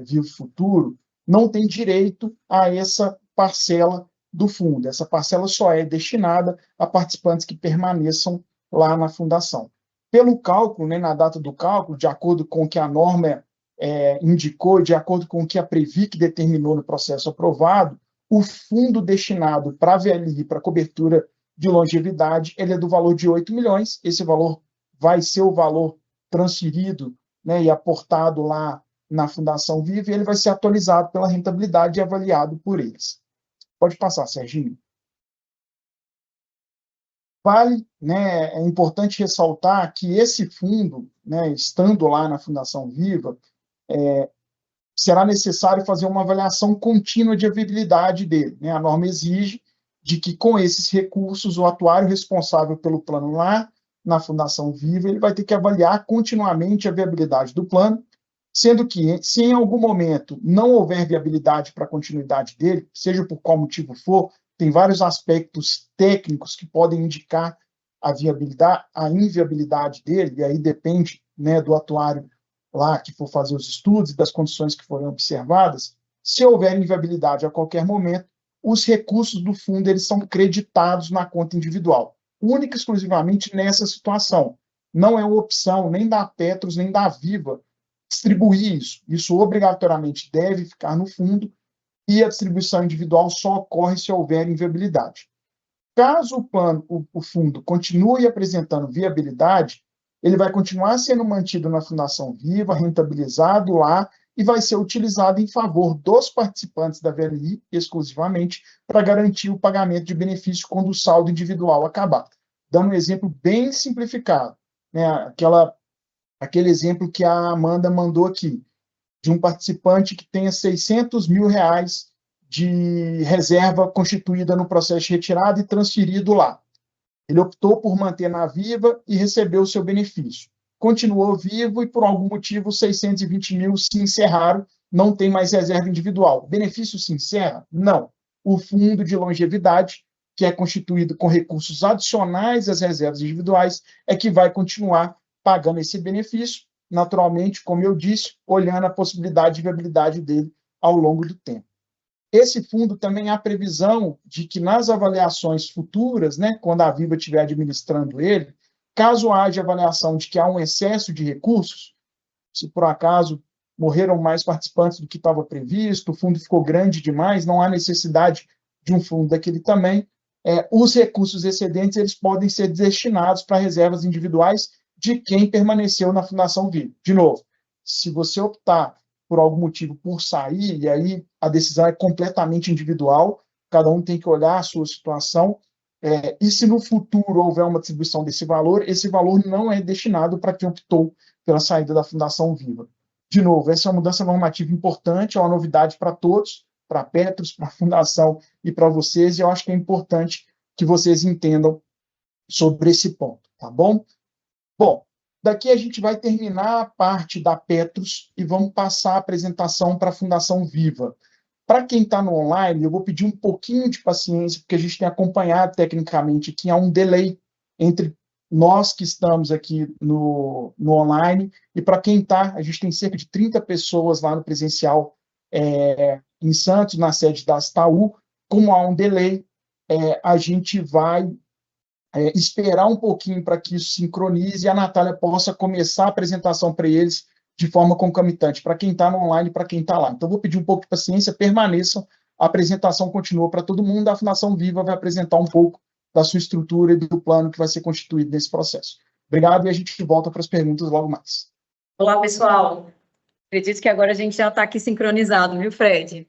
Vivo Futuro não tem direito a essa parcela do fundo. Essa parcela só é destinada a participantes que permaneçam lá na fundação. Pelo cálculo, né, na data do cálculo, de acordo com o que a norma indicou, de acordo com o que a Previc determinou no processo aprovado, o fundo destinado para a VLI, para cobertura de longevidade, ele é do valor de 8 milhões, esse valor vai ser o valor transferido, né, e aportado lá na Fundação Viva, e ele vai ser atualizado pela rentabilidade e avaliado por eles. Pode passar, Serginho. Vale, né, é importante ressaltar que esse fundo, né, estando lá na Fundação Viva, será necessário fazer uma avaliação contínua de viabilidade dele, né? A norma exige de que, com esses recursos, o atuário responsável pelo plano lá na Fundação Viva, ele vai ter que avaliar continuamente a viabilidade do plano, sendo que, se em algum momento não houver viabilidade para a continuidade dele, seja por qual motivo for, tem vários aspectos técnicos que podem indicar a viabilidade, a inviabilidade dele, e aí depende, né, do atuário lá que for fazer os estudos e das condições que forem observadas. Se houver inviabilidade a qualquer momento, os recursos do fundo eles são creditados na conta individual, única e exclusivamente nessa situação. Não é uma opção nem da Petros nem da Viva distribuir isso. Isso obrigatoriamente deve ficar no fundo, e a distribuição individual só ocorre se houver inviabilidade. Caso o fundo continue apresentando viabilidade, ele vai continuar sendo mantido na Fundação Viva, rentabilizado lá, e vai ser utilizado em favor dos participantes da VLI, exclusivamente, para garantir o pagamento de benefício quando o saldo individual acabar. Dando um exemplo bem simplificado, né, aquele exemplo que a Amanda mandou aqui, de um participante que tenha R$600 mil de reserva constituída no processo de retirada e transferido lá. Ele optou por manter na Viva e recebeu o seu benefício. Continuou vivo e, por algum motivo, os 620 mil se encerraram, não tem mais reserva individual. O benefício se encerra? Não. O fundo de longevidade, que é constituído com recursos adicionais às reservas individuais, é que vai continuar pagando esse benefício, naturalmente, como eu disse, olhando a possibilidade de viabilidade dele ao longo do tempo. Esse fundo também há previsão de que nas avaliações futuras, né, quando a Viva estiver administrando ele, caso haja avaliação de que há um excesso de recursos, se por acaso morreram mais participantes do que estava previsto, o fundo ficou grande demais, não há necessidade de um fundo daquele tamanho, os recursos excedentes eles podem ser destinados para reservas individuais de quem permaneceu na Fundação Viva. De novo, se você optar por algum motivo por sair, e aí a decisão é completamente individual, cada um tem que olhar a sua situação, e se no futuro houver uma distribuição desse valor, esse valor não é destinado para quem optou pela saída da Fundação Viva. De novo, essa é uma mudança normativa importante, é uma novidade para todos, para a Petros, para a Fundação e para vocês, e eu acho que é importante que vocês entendam sobre esse ponto, tá bom? Bom, daqui a gente vai terminar a parte da Petros e vamos passar a apresentação para a Fundação Viva. Para quem está no online, eu vou pedir um pouquinho de paciência, porque a gente tem acompanhado tecnicamente que há um delay entre nós que estamos aqui no online e para quem está, a gente tem cerca de 30 pessoas lá no presencial em Santos, na sede da Astaú. Como há um delay, a gente vai esperar um pouquinho para que isso sincronize e a Natália possa começar a apresentação para eles de forma concomitante, para quem está no online e para quem está lá. Então, vou pedir um pouco de paciência, permaneçam, a apresentação continua para todo mundo, a Fundação Viva vai apresentar um pouco da sua estrutura e do plano que vai ser constituído nesse processo. Obrigado e a gente volta para as perguntas logo mais. Olá, pessoal. Acredito que agora a gente já está aqui sincronizado, viu, Fred?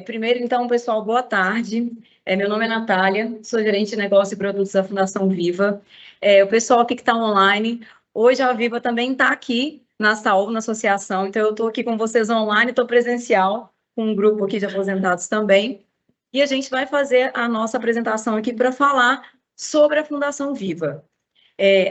Primeiro, então, pessoal, boa tarde. Meu nome é Natália, sou gerente de negócio e produtos da Fundação Viva. O pessoal aqui que está online, hoje a Viva também está aqui na Astaú, na associação, então eu estou aqui com vocês online, estou presencial, com um grupo aqui de aposentados também, e a gente vai fazer a nossa apresentação aqui para falar sobre a Fundação Viva.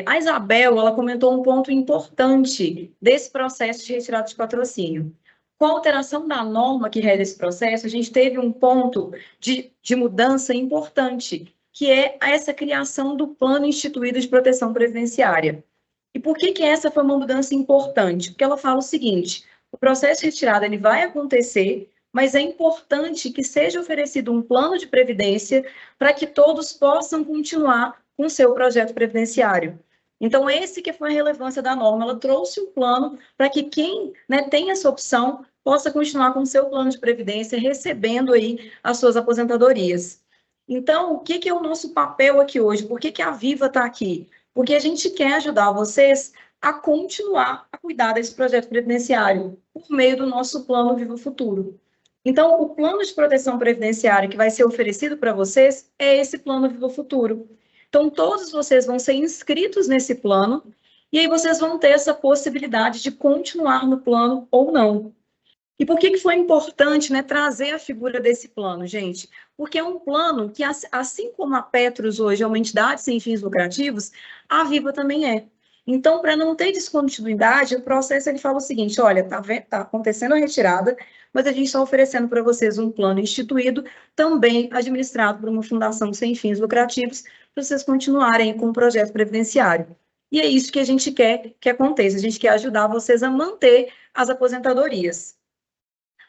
A Isabel, ela comentou um ponto importante desse processo de retirada de patrocínio. Com a alteração da norma que rege esse processo, a gente teve um ponto de mudança importante, que é essa criação do Plano Instituído de Proteção Previdenciária. E por que essa foi uma mudança importante? Porque ela fala o seguinte, o processo de retirada ele vai acontecer, mas é importante que seja oferecido um plano de previdência para que todos possam continuar com o seu projeto previdenciário. Então, esse que foi a relevância da norma, ela trouxe um plano para que quem tem essa opção possa continuar com o seu plano de previdência, recebendo aí as suas aposentadorias. Então, o que é o nosso papel aqui hoje? Por que a Viva está aqui? Porque a gente quer ajudar vocês a continuar a cuidar desse projeto previdenciário por meio do nosso plano Viva Futuro. Então, o plano de proteção previdenciária que vai ser oferecido para vocês é esse plano Viva Futuro. Então, todos vocês vão ser inscritos nesse plano e aí vocês vão ter essa possibilidade de continuar no plano ou não. E por que foi importante, trazer a figura desse plano, gente? Porque é um plano que, assim como a Petros hoje é uma entidade sem fins lucrativos, a Viva também é. Então, para não ter descontinuidade, o processo ele fala o seguinte, olha, tá acontecendo a retirada, mas a gente está oferecendo para vocês um plano instituído, também administrado por uma fundação sem fins lucrativos, para vocês continuarem com o projeto previdenciário. E é isso que a gente quer que aconteça, a gente quer ajudar vocês a manter as aposentadorias.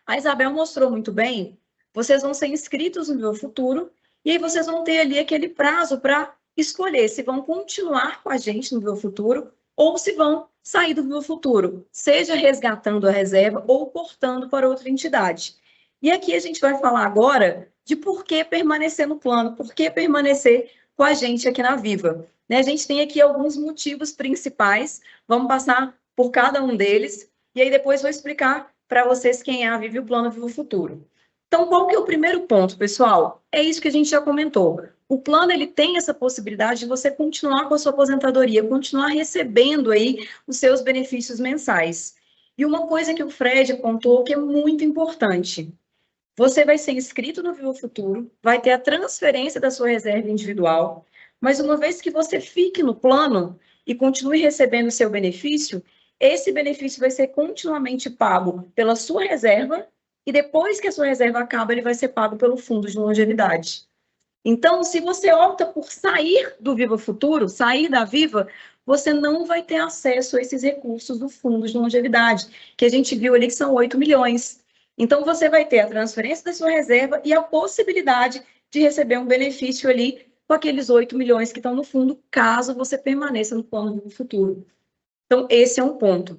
A Isabel mostrou muito bem, vocês vão ser inscritos no Viva Futuro, e aí vocês vão ter ali aquele prazo para escolher se vão continuar com a gente no Viva Futuro, ou se vão sair do Viva Futuro, seja resgatando a reserva ou cortando para outra entidade. E aqui a gente vai falar agora de por que permanecer no plano, por que permanecer com a gente aqui na Viva. A gente tem aqui alguns motivos principais, vamos passar por cada um deles, e aí depois vou explicar para vocês quem é a Viva e o Plano Viva Futuro. Então, qual que é o primeiro ponto, pessoal? É isso que a gente já comentou. O plano, ele tem essa possibilidade de você continuar com a sua aposentadoria, continuar recebendo aí os seus benefícios mensais. E uma coisa que o Fred apontou que é muito importante. Você vai ser inscrito no Viva Futuro, vai ter a transferência da sua reserva individual, mas uma vez que você fique no plano e continue recebendo o seu benefício, esse benefício vai ser continuamente pago pela sua reserva e depois que a sua reserva acaba, ele vai ser pago pelo fundo de longevidade. Então, se você opta por sair do Viva Futuro, sair da Viva, você não vai ter acesso a esses recursos do fundo de longevidade, que a gente viu ali que são 8 milhões. Então, você vai ter a transferência da sua reserva e a possibilidade de receber um benefício ali com aqueles 8 milhões que estão no fundo, caso você permaneça no plano do futuro. Então, esse é um ponto.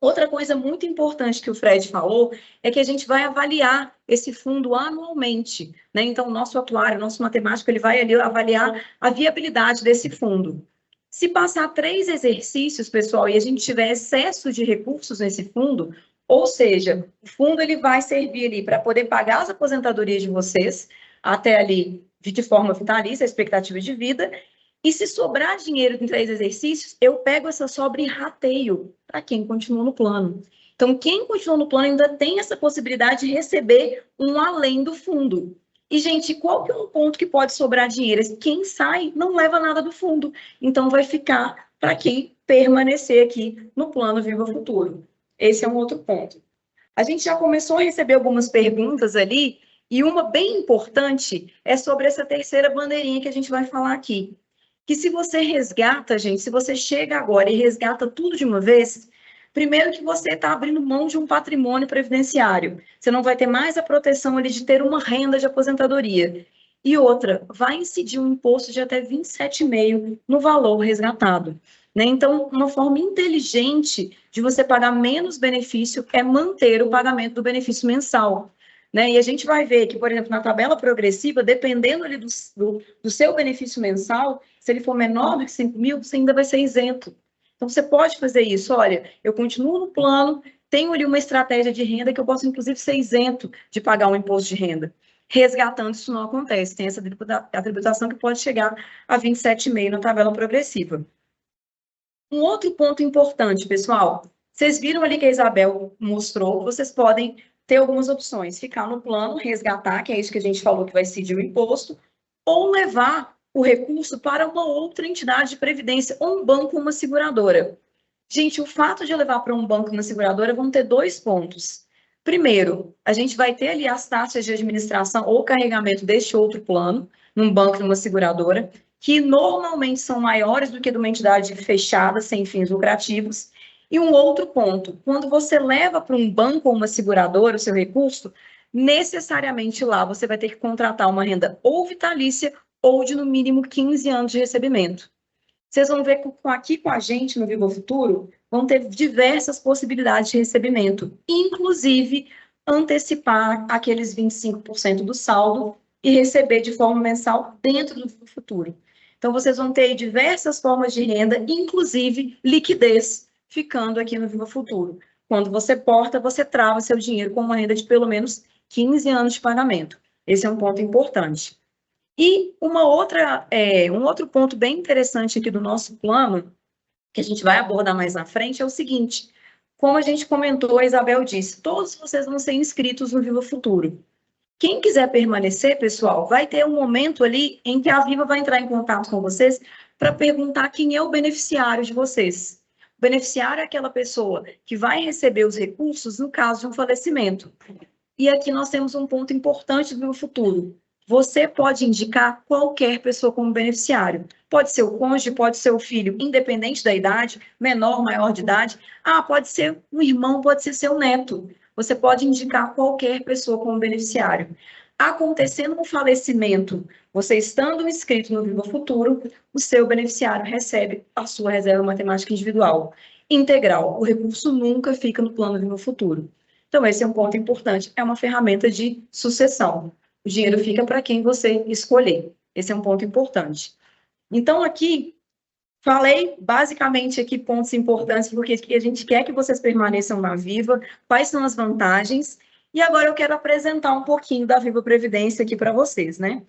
Outra coisa muito importante que o Fred falou é que a gente vai avaliar esse fundo anualmente, né? Então, o nosso atuário, o nosso matemático, ele vai ali avaliar a viabilidade desse fundo. Se passar 3 exercícios, pessoal, e a gente tiver excesso de recursos nesse fundo, ou seja, o fundo ele vai servir ali para poder pagar as aposentadorias de vocês, até ali de forma vitalícia, a expectativa de vida, e se sobrar dinheiro em 3 exercícios, eu pego essa sobra e rateio para quem continua no plano. Então, quem continua no plano ainda tem essa possibilidade de receber um além do fundo. E, gente, qual que é um ponto que pode sobrar dinheiro? Quem sai não leva nada do fundo. Então, vai ficar para quem permanecer aqui no plano Viva Futuro. Esse é um outro ponto. A gente já começou a receber algumas perguntas ali, e uma bem importante é sobre essa terceira bandeirinha que a gente vai falar aqui. Que se você resgata, gente, se você chega agora e resgata tudo de uma vez, primeiro que você está abrindo mão de um patrimônio previdenciário. Você não vai ter mais a proteção ali de ter uma renda de aposentadoria. E outra, vai incidir um imposto de até 27,5% no valor resgatado. Né? Então, uma forma inteligente de você pagar menos benefício é manter o pagamento do benefício mensal. Né? E a gente vai ver que, por exemplo, na tabela progressiva, dependendo ali do seu benefício mensal, se ele for menor do que 5 mil, você ainda vai ser isento. Então, você pode fazer isso. Olha, eu continuo no plano, tenho ali uma estratégia de renda que eu posso, inclusive, ser isento de pagar um imposto de renda. Resgatando, isso não acontece. Tem essa tributação que pode chegar a 27,5% na tabela progressiva. Um outro ponto importante, pessoal, vocês viram ali que a Isabel mostrou, vocês podem ter algumas opções, ficar no plano, resgatar, que é isso que a gente falou que vai incidir o imposto, ou levar o recurso para uma outra entidade de previdência, ou um banco ou uma seguradora. Gente, o fato de levar para um banco ou uma seguradora vão ter 2 pontos. Primeiro, a gente vai ter ali as taxas de administração ou carregamento deste outro plano, num banco ou numa seguradora, que normalmente são maiores do que de uma entidade fechada, sem fins lucrativos. E um outro ponto, quando você leva para um banco ou uma seguradora o seu recurso, necessariamente lá você vai ter que contratar uma renda ou vitalícia ou de no mínimo 15 anos de recebimento. Vocês vão ver que aqui com a gente no Viva Futuro vão ter diversas possibilidades de recebimento, inclusive antecipar aqueles 25% do saldo e receber de forma mensal dentro do Viva Futuro. Então, vocês vão ter diversas formas de renda, inclusive liquidez, ficando aqui no Viva Futuro. Quando você porta, você trava seu dinheiro com uma renda de pelo menos 15 anos de pagamento. Esse é um ponto importante. E um outro ponto bem interessante aqui do nosso plano, que a gente vai abordar mais na frente, é o seguinte. Como a gente comentou, a Isabel disse, todos vocês vão ser inscritos no Viva Futuro. Quem quiser permanecer, pessoal, vai ter um momento ali em que a Viva vai entrar em contato com vocês para perguntar quem é o beneficiário de vocês. O beneficiário é aquela pessoa que vai receber os recursos no caso de um falecimento. E aqui nós temos um ponto importante do Viva Futuro. Você pode indicar qualquer pessoa como beneficiário. Pode ser o cônjuge, pode ser o filho, independente da idade, menor, maior de idade. Pode ser um irmão, pode ser seu neto. Você pode indicar qualquer pessoa como beneficiário. Acontecendo um falecimento, você estando inscrito no Viva Futuro, o seu beneficiário recebe a sua reserva matemática individual integral. O recurso nunca fica no plano Viva Futuro. Então, esse é um ponto importante. É uma ferramenta de sucessão. O dinheiro fica para quem você escolher. Esse é um ponto importante. Então, aqui, falei basicamente aqui pontos importantes, porque a gente quer que vocês permaneçam na Viva, quais são as vantagens, e agora eu quero apresentar um pouquinho da Viva Previdência aqui para vocês, né?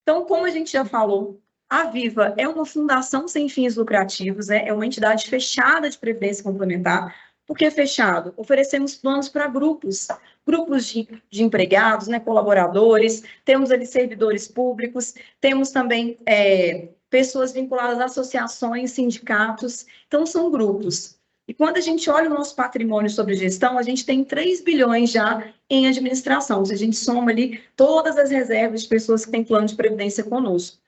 Então, como a gente já falou, a Viva é uma fundação sem fins lucrativos, né? É uma entidade fechada de previdência complementar. Por que fechado? Oferecemos planos para grupos de empregados, né, colaboradores, temos ali servidores públicos, temos também pessoas vinculadas a associações, sindicatos, então são grupos. E quando a gente olha o nosso patrimônio sobre gestão, a gente tem 3 bilhões já em administração, se a gente soma ali todas as reservas de pessoas que têm plano de previdência conosco.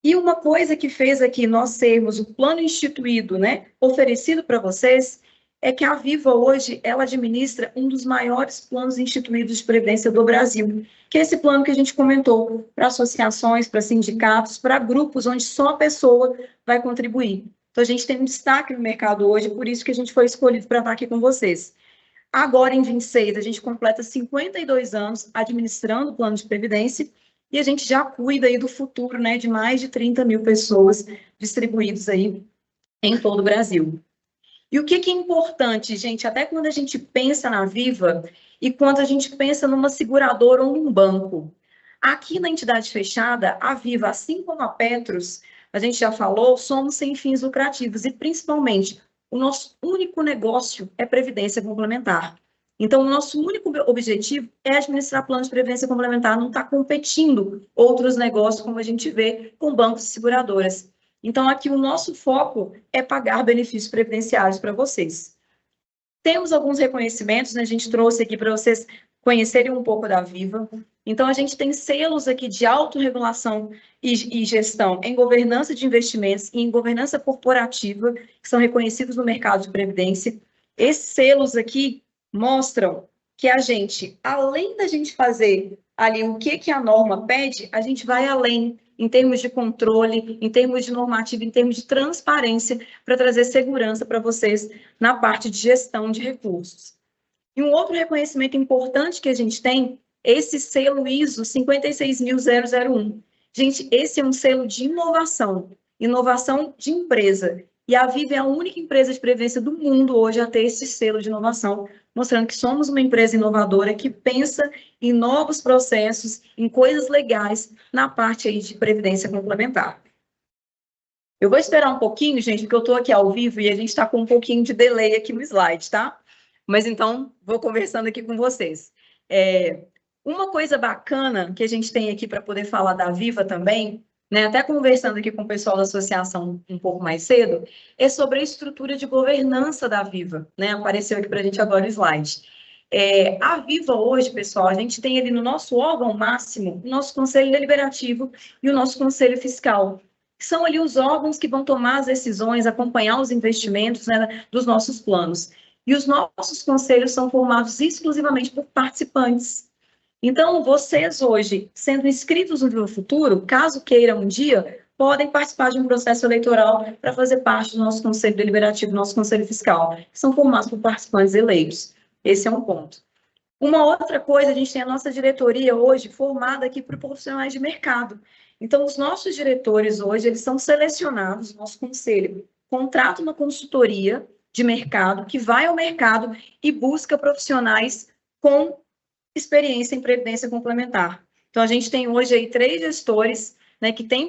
E uma coisa que fez aqui nós sermos o plano instituído, né, oferecido para vocês, é que a Viva hoje, ela administra um dos maiores planos instituídos de previdência do Brasil, que é esse plano que a gente comentou, para associações, para sindicatos, para grupos onde só a pessoa vai contribuir. Então, a gente tem um destaque no mercado hoje, por isso que a gente foi escolhido para estar aqui com vocês. Agora, em 26, a gente completa 52 anos administrando o plano de previdência e a gente já cuida aí do futuro, né, de mais de 30 mil pessoas distribuídas aí em todo o Brasil. E o que é importante, gente, até quando a gente pensa na Viva e quando a gente pensa numa seguradora ou num banco. Aqui na entidade fechada, a Viva, assim como a Petros, a gente já falou, somos sem fins lucrativos e, principalmente, o nosso único negócio é previdência complementar. Então, o nosso único objetivo é administrar planos de previdência complementar, não está competindo outros negócios, como a gente vê com bancos e seguradoras. Então, aqui o nosso foco é pagar benefícios previdenciários para vocês. Temos alguns reconhecimentos, né? A gente trouxe aqui para vocês conhecerem um pouco da Viva. Então, a gente tem selos aqui de autorregulação e gestão em governança de investimentos e em governança corporativa, que são reconhecidos no mercado de previdência. Esses selos aqui mostram que a gente, além da gente fazer ali o que a norma pede, a gente vai além em termos de controle, em termos de normativa, em termos de transparência, para trazer segurança para vocês na parte de gestão de recursos. E um outro reconhecimento importante que a gente tem, esse selo ISO 56001. Gente, esse é um selo de inovação de empresa. E a Viva é a única empresa de previdência do mundo hoje a ter esse selo de inovação, mostrando que somos uma empresa inovadora que pensa em novos processos, em coisas legais na parte aí de previdência complementar. Eu vou esperar um pouquinho, gente, porque eu estou aqui ao vivo e a gente está com um pouquinho de delay aqui no slide, tá? Mas então, vou conversando aqui com vocês. Uma coisa bacana que a gente tem aqui para poder falar da Viva também, né, até conversando aqui com o pessoal da associação um pouco mais cedo, é sobre a estrutura de governança da Viva, né? Apareceu aqui para a gente agora o slide. A Viva hoje, pessoal, a gente tem ali no nosso órgão máximo, o nosso Conselho Deliberativo e o nosso Conselho Fiscal, que são ali os órgãos que vão tomar as decisões, acompanhar os investimentos, né, dos nossos planos. E os nossos conselhos são formados exclusivamente por participantes. Então, vocês hoje, sendo inscritos no Viva Futuro, caso queiram um dia, podem participar de um processo eleitoral para fazer parte do nosso Conselho Deliberativo, do nosso Conselho Fiscal, que são formados por participantes eleitos. Esse é um ponto. Uma outra coisa, a gente tem a nossa diretoria hoje formada aqui por profissionais de mercado. Então, os nossos diretores hoje, eles são selecionados, nosso conselho contrata uma consultoria de mercado que vai ao mercado e busca profissionais com experiência em previdência complementar. Então, a gente tem hoje aí 3 gestores, né, que têm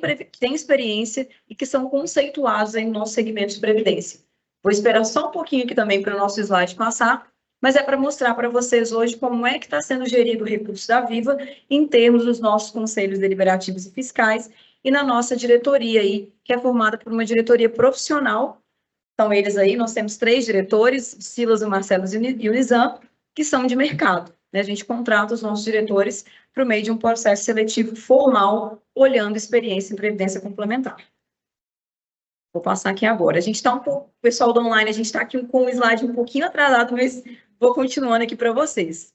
experiência e que são conceituados aí no nosso segmento de previdência. Vou esperar só um pouquinho aqui também para o nosso slide passar, mas é para mostrar para vocês hoje como é que está sendo gerido o recurso da Viva em termos dos nossos conselhos deliberativos e fiscais e na nossa diretoria aí, que é formada por uma diretoria profissional. Então, eles aí, nós temos 3 diretores, o Silas, o Marcelo e o Nizam, que são de mercado. A gente contrata os nossos diretores por meio de um processo seletivo formal, olhando experiência em previdência complementar. Vou passar aqui agora. A gente está um pouco, pessoal do online, a gente está aqui com um slide um pouquinho atrasado, mas vou continuando aqui para vocês.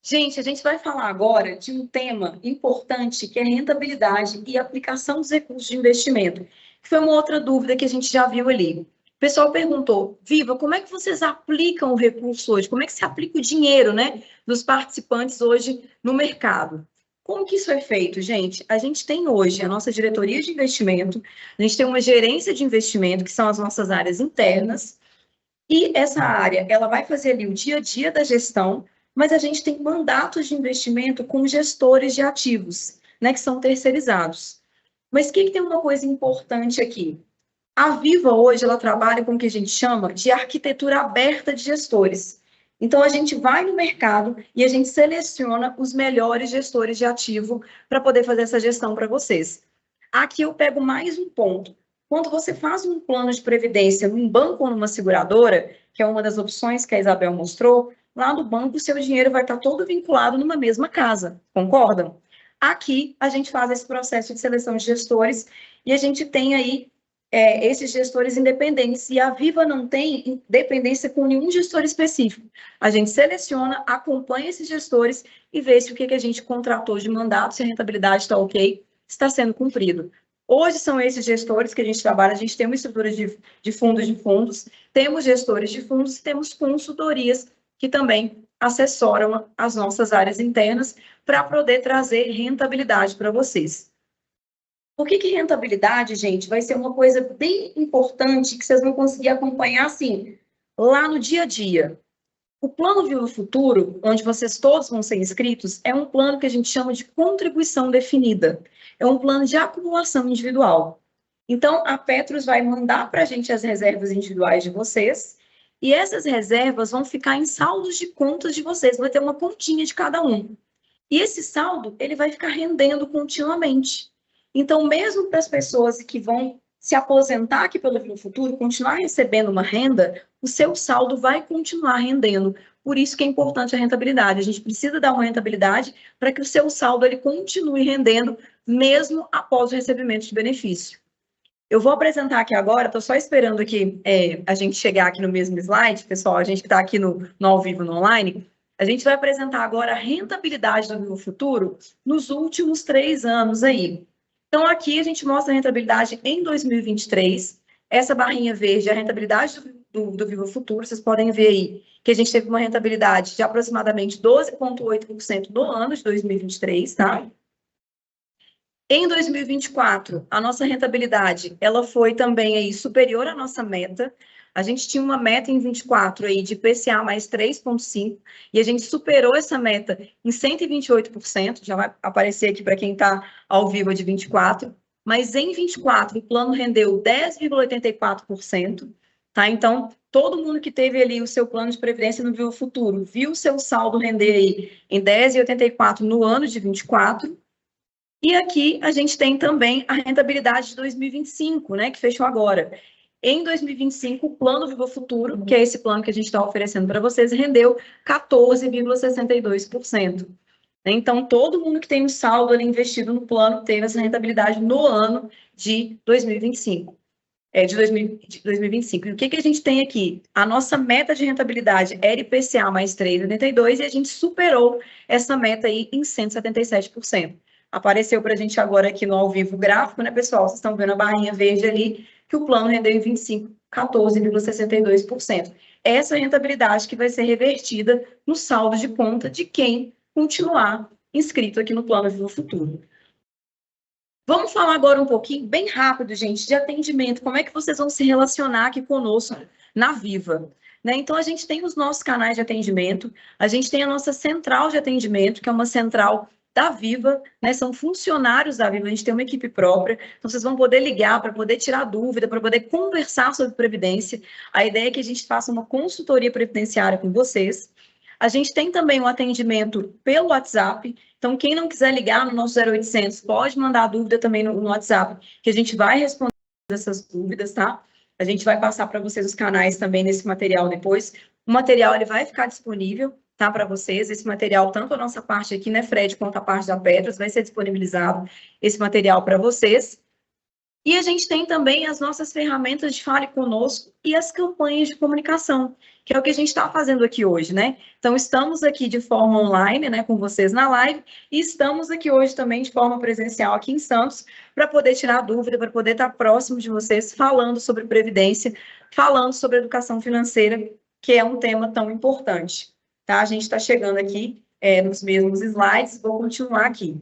Gente, a gente vai falar agora de um tema importante, que é rentabilidade e aplicação dos recursos de investimento. Foi uma outra dúvida que a gente já viu ali. O pessoal perguntou, Viva, como é que vocês aplicam o recurso hoje? Como é que se aplica o dinheiro, né, dos participantes hoje no mercado? Como que isso é feito, gente? A gente tem hoje a nossa diretoria de investimento, a gente tem uma gerência de investimento, que são as nossas áreas internas, e essa área, ela vai fazer ali o dia a dia da gestão, mas a gente tem mandatos de investimento com gestores de ativos, né, que são terceirizados. Mas que tem uma coisa importante aqui? A Viva hoje, ela trabalha com o que a gente chama de arquitetura aberta de gestores. Então, a gente vai no mercado e a gente seleciona os melhores gestores de ativo para poder fazer essa gestão para vocês. Aqui eu pego mais um ponto. Quando você faz um plano de previdência num banco ou numa seguradora, que é uma das opções que a Isabel mostrou, lá no banco o seu dinheiro vai estar todo vinculado numa mesma casa, concordam? Aqui, a gente faz esse processo de seleção de gestores e a gente tem aí esses gestores independentes. E a Viva não tem dependência com nenhum gestor específico. A gente seleciona, acompanha esses gestores e vê se o que a gente contratou de mandato, se a rentabilidade está ok, está sendo cumprido. Hoje são esses gestores que a gente trabalha, a gente tem uma estrutura de fundos, temos gestores de fundos e temos consultorias que também assessoram as nossas áreas internas para poder trazer rentabilidade para vocês. Por que rentabilidade, gente, vai ser uma coisa bem importante que vocês vão conseguir acompanhar, assim, lá no dia a dia. O Plano Viva Futuro, onde vocês todos vão ser inscritos, é um plano que a gente chama de contribuição definida. É um plano de acumulação individual. Então, a Petros vai mandar para a gente as reservas individuais de vocês, e essas reservas vão ficar em saldos de contas de vocês, vai ter uma continha de cada um. E esse saldo, ele vai ficar rendendo continuamente. Então, mesmo para as pessoas que vão se aposentar aqui pelo Viva Futuro, continuar recebendo uma renda, o seu saldo vai continuar rendendo. Por isso que é importante a rentabilidade. A gente precisa dar uma rentabilidade para que o seu saldo ele continue rendendo, mesmo após o recebimento de benefício. Eu vou apresentar aqui agora, estou só esperando aqui a gente chegar aqui no mesmo slide, pessoal, a gente que está aqui no ao vivo, no online, a gente vai apresentar agora a rentabilidade do Viva Futuro nos últimos 3 anos aí. Então, aqui a gente mostra a rentabilidade em 2023. Essa barrinha verde é a rentabilidade do Viva Futuro. Vocês podem ver aí que a gente teve uma rentabilidade de aproximadamente 12,8% no ano de 2023, tá? Em 2024, a nossa rentabilidade, ela foi também aí superior à nossa meta. A gente tinha uma meta em 24 aí de IPCA mais 3,5 e a gente superou essa meta em 128%, já vai aparecer aqui para quem está ao vivo de 24, mas em 24 o plano rendeu 10,84%, tá? Então, todo mundo que teve ali o seu plano de previdência no Viva Futuro, viu o seu saldo render aí em 10,84 no ano de 24. E aqui a gente tem também a rentabilidade de 2025, né, que fechou agora. Em 2025, o Plano Viva Futuro, que é esse plano que a gente está oferecendo para vocês, rendeu 14,62%. Então, todo mundo que tem um saldo ali investido no plano teve essa rentabilidade no ano de 2025. De 2025. E o que a gente tem aqui? A nossa meta de rentabilidade era IPCA mais 3,82 e a gente superou essa meta aí em 177%. Apareceu para a gente agora aqui no ao vivo gráfico, né, pessoal? Vocês estão vendo a barrinha verde ali, que o plano rendeu em 25, 14,62%. Essa rentabilidade que vai ser revertida no saldo de conta de quem continuar inscrito aqui no Plano Viva Futuro. Vamos falar agora um pouquinho, bem rápido, gente, de atendimento. Como é que vocês vão se relacionar aqui conosco na Viva? Né? Então, a gente tem os nossos canais de atendimento, a gente tem a nossa central de atendimento, que é uma central da Viva, né? São funcionários da Viva, a gente tem uma equipe própria, então vocês vão poder ligar para poder tirar dúvida, para poder conversar sobre previdência. A ideia é que a gente faça uma consultoria previdenciária com vocês. A gente tem também um atendimento pelo WhatsApp, então quem não quiser ligar no nosso 0800, pode mandar dúvida também no WhatsApp, que a gente vai responder essas dúvidas, tá? A gente vai passar para vocês os canais também nesse material depois. O material ele vai ficar disponível, tá, para vocês. Esse material, tanto a nossa parte aqui, né, Fred, quanto a parte da Petros, vai ser disponibilizado esse material para vocês. E a gente tem também as nossas ferramentas de Fale Conosco e as campanhas de comunicação, que é o que a gente está fazendo aqui hoje, né? Então, estamos aqui de forma online, né, com vocês na live, e estamos aqui hoje também de forma presencial aqui em Santos, para poder tirar dúvida, para poder estar próximo de vocês, falando sobre previdência, falando sobre educação financeira, que é um tema tão importante, tá? A gente está chegando aqui nos mesmos slides, vou continuar aqui.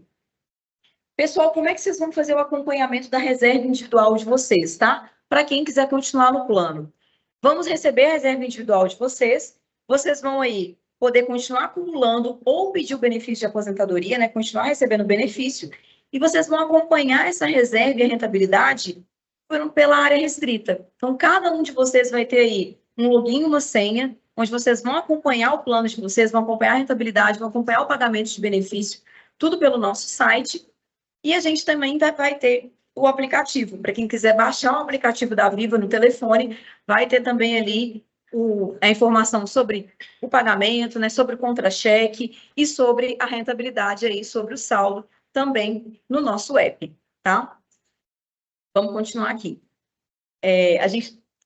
Pessoal, como é que vocês vão fazer o acompanhamento da reserva individual de vocês, tá? Para quem quiser continuar no plano. Vamos receber a reserva individual de vocês, vocês vão aí poder continuar acumulando ou pedir o benefício de aposentadoria, né? Continuar recebendo benefício, e vocês vão acompanhar essa reserva e a rentabilidade pela área restrita. Então, cada um de vocês vai ter aí um login e uma senha, onde vocês vão acompanhar o plano de vocês, vão acompanhar a rentabilidade, vão acompanhar o pagamento de benefício, tudo pelo nosso site. E a gente também vai ter o aplicativo. Para quem quiser baixar o aplicativo da Viva no telefone, vai ter também ali a informação sobre o pagamento, né, sobre o contra-cheque e sobre a rentabilidade aí, sobre o saldo, também no nosso app, tá? Vamos continuar aqui.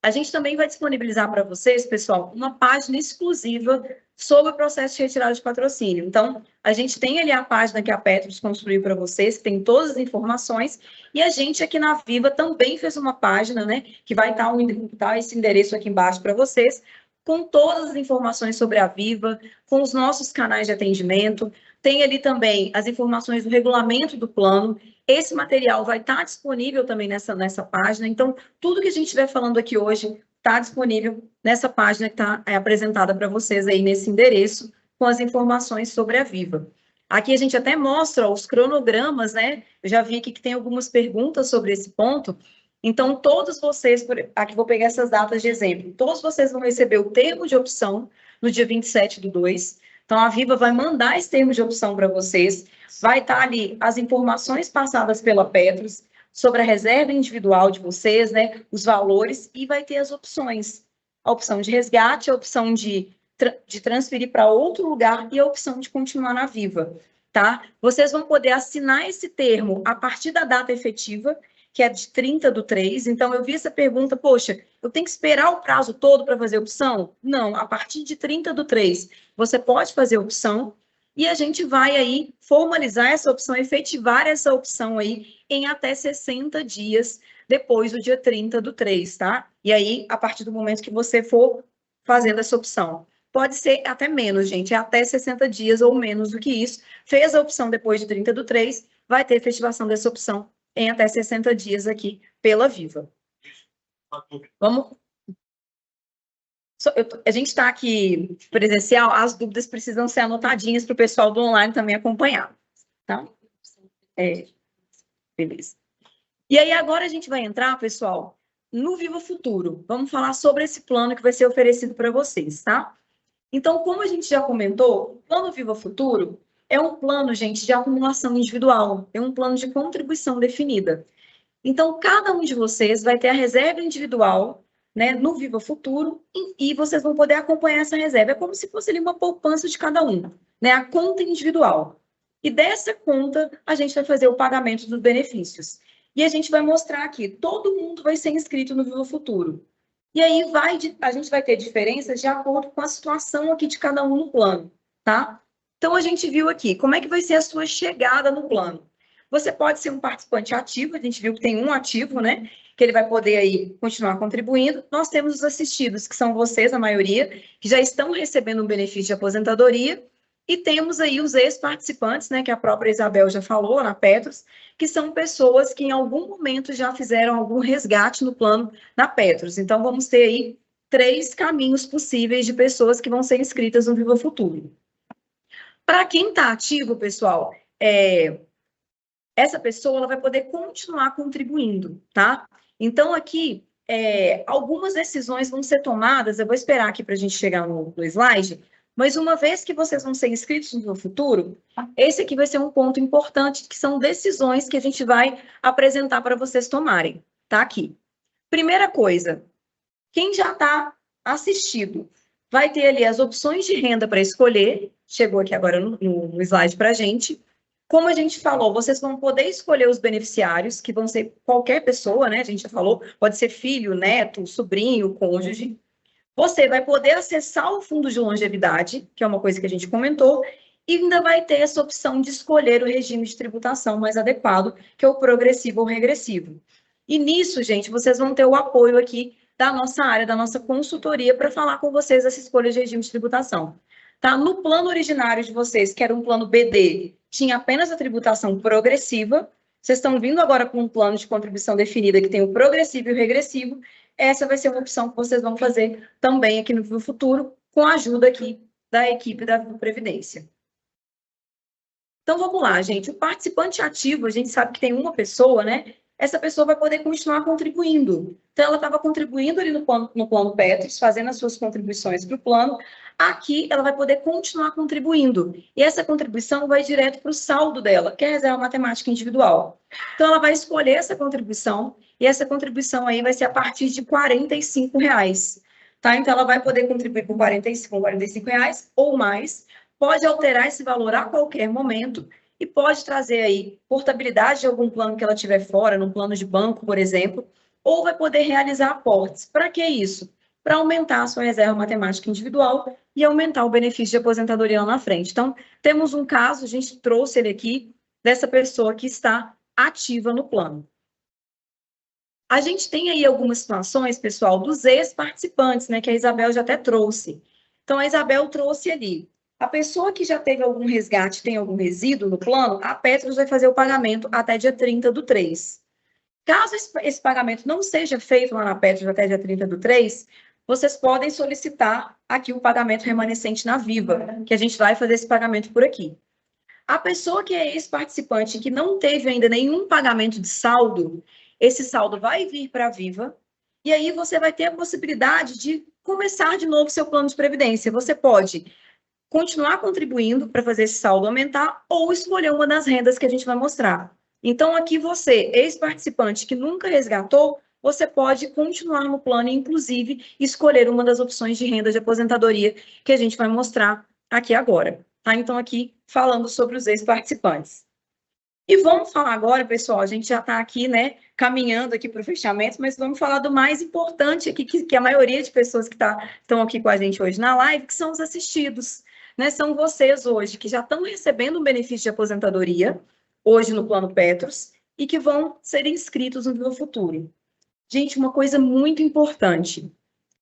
A gente também vai disponibilizar para vocês, pessoal, uma página exclusiva sobre o processo de retirada de patrocínio. Então, a gente tem ali a página que a Petros construiu para vocês, que tem todas as informações, e a gente aqui na Viva também fez uma página, né, que vai estar esse endereço aqui embaixo para vocês, com todas as informações sobre a Viva, com os nossos canais de atendimento, tem ali também as informações do regulamento do plano. Esse material vai estar disponível também nessa página. Então, tudo que a gente estiver falando aqui hoje está disponível nessa página que está apresentada para vocês aí nesse endereço, com as informações sobre a Viva. Aqui a gente até mostra os cronogramas, né? Eu já vi aqui que tem algumas perguntas sobre esse ponto. Então, todos vocês, aqui vou pegar essas datas de exemplo, todos vocês vão receber o termo de opção no dia 27/2. Então, a Viva vai mandar esse termo de opção para vocês, vai estar ali as informações passadas pela Petros sobre a reserva individual de vocês, né, os valores, e vai ter as opções. A opção de resgate, a opção de transferir para outro lugar e a opção de continuar na Viva, tá? Vocês vão poder assinar esse termo a partir da data efetiva, que é de 30/3. Então, eu vi essa pergunta, poxa, eu tenho que esperar o prazo todo para fazer opção? Não, a partir de 30/3, você pode fazer opção e a gente vai aí formalizar essa opção, efetivar essa opção aí em até 60 dias depois do dia 30/3, tá? E aí, a partir do momento que você for fazendo essa opção. Pode ser até menos, gente, é até 60 dias ou menos do que isso. Fez a opção depois de 30/3, vai ter efetivação dessa opção em até 60 dias aqui pela Viva. Vamos... A gente está aqui presencial, as dúvidas precisam ser anotadinhas para o pessoal do online também acompanhar, tá? Beleza. E aí agora a gente vai entrar, pessoal, no Viva Futuro. Vamos falar sobre esse plano que vai ser oferecido para vocês, tá? Então, como a gente já comentou, o plano Viva Futuro é um plano, gente, de acumulação individual, é um plano de contribuição definida. Então, cada um de vocês vai ter a reserva individual, né, no Viva Futuro, e vocês vão poder acompanhar essa reserva. É como se fosse ali uma poupança de cada um, né, a conta individual. E dessa conta, a gente vai fazer o pagamento dos benefícios. E a gente vai mostrar aqui, todo mundo vai ser inscrito no Viva Futuro. E aí a gente vai ter diferenças de acordo com a situação aqui de cada um no plano, tá? Então, a gente viu aqui, como é que vai ser a sua chegada no plano? Você pode ser um participante ativo, a gente viu que tem um ativo, né? Que ele vai poder aí continuar contribuindo. Nós temos os assistidos, que são vocês, a maioria, que já estão recebendo um benefício de aposentadoria. E temos aí os ex-participantes, né? Que a própria Isabel já falou, na Petros, que são pessoas que em algum momento já fizeram algum resgate no plano na Petros. Então, vamos ter aí 3 caminhos possíveis de pessoas que vão ser inscritas no Viva Futuro. Para quem está ativo, pessoal, essa pessoa ela vai poder continuar contribuindo, tá? Então, aqui, algumas decisões vão ser tomadas, eu vou esperar aqui para a gente chegar no slide, mas uma vez que vocês vão ser inscritos no futuro, esse aqui vai ser um ponto importante, que são decisões que a gente vai apresentar para vocês tomarem, tá? Aqui. Primeira coisa, quem já está assistido vai ter ali as opções de renda para escolher, chegou aqui agora no slide para a gente. Como a gente falou, vocês vão poder escolher os beneficiários, que vão ser qualquer pessoa, né? A gente já falou, pode ser filho, neto, sobrinho, cônjuge. Você vai poder acessar o fundo de longevidade, que é uma coisa que a gente comentou, e ainda vai ter essa opção de escolher o regime de tributação mais adequado, que é o progressivo ou regressivo. E nisso, gente, vocês vão ter o apoio aqui da nossa área, da nossa consultoria, para falar com vocês essa escolha de regime de tributação. Tá? No plano originário de vocês, que era um plano BD, tinha apenas a tributação progressiva. Vocês estão vindo agora com um plano de contribuição definida que tem o progressivo e o regressivo. Essa vai ser uma opção que vocês vão fazer também aqui no futuro, com a ajuda aqui da equipe da Previdência. Então, vamos lá, gente. O participante ativo, a gente sabe que tem uma pessoa, né? Essa pessoa vai poder continuar contribuindo. Então, ela estava contribuindo ali no plano Petros, fazendo as suas contribuições para o plano. Aqui, ela vai poder continuar contribuindo. E essa contribuição vai direto para o saldo dela, que é a reserva matemática individual. Então, ela vai escolher essa contribuição, e essa contribuição aí vai ser a partir de R$ 45. Tá? Então, ela vai poder contribuir por R$ 45 ou mais, pode alterar esse valor a qualquer momento, e pode trazer aí portabilidade de algum plano que ela tiver fora, num plano de banco, por exemplo, ou vai poder realizar aportes. Para que isso? Para aumentar a sua reserva matemática individual e aumentar o benefício de aposentadoria lá na frente. Então, temos um caso, a gente trouxe ele aqui, dessa pessoa que está ativa no plano. A gente tem aí algumas situações, pessoal, dos ex-participantes, né, que a Isabel já até trouxe. Então, a Isabel trouxe ali. A pessoa que já teve algum resgate, tem algum resíduo no plano, a Petros vai fazer o pagamento até dia 30/3. Caso esse pagamento não seja feito lá na Petros até dia 30/3, vocês podem solicitar aqui o pagamento remanescente na Viva, que a gente vai fazer esse pagamento por aqui. A pessoa que é ex-participante que não teve ainda nenhum pagamento de saldo, esse saldo vai vir para a Viva, e aí você vai ter a possibilidade de começar de novo seu plano de previdência. Você pode continuar contribuindo para fazer esse saldo aumentar ou escolher uma das rendas que a gente vai mostrar. Então, aqui você, ex-participante que nunca resgatou, você pode continuar no plano e, inclusive, escolher uma das opções de renda de aposentadoria que a gente vai mostrar aqui agora. Tá? Então, aqui falando sobre os ex-participantes. E vamos falar agora, pessoal, a gente já está aqui, né, caminhando aqui para o fechamento, mas vamos falar do mais importante aqui, que a maioria de pessoas que estão aqui com a gente hoje na live, que são os assistidos, né, são vocês hoje, que já estão recebendo um benefício de aposentadoria, hoje no Plano Petros, e que vão ser inscritos no Viva Futuro. Gente, uma coisa muito importante,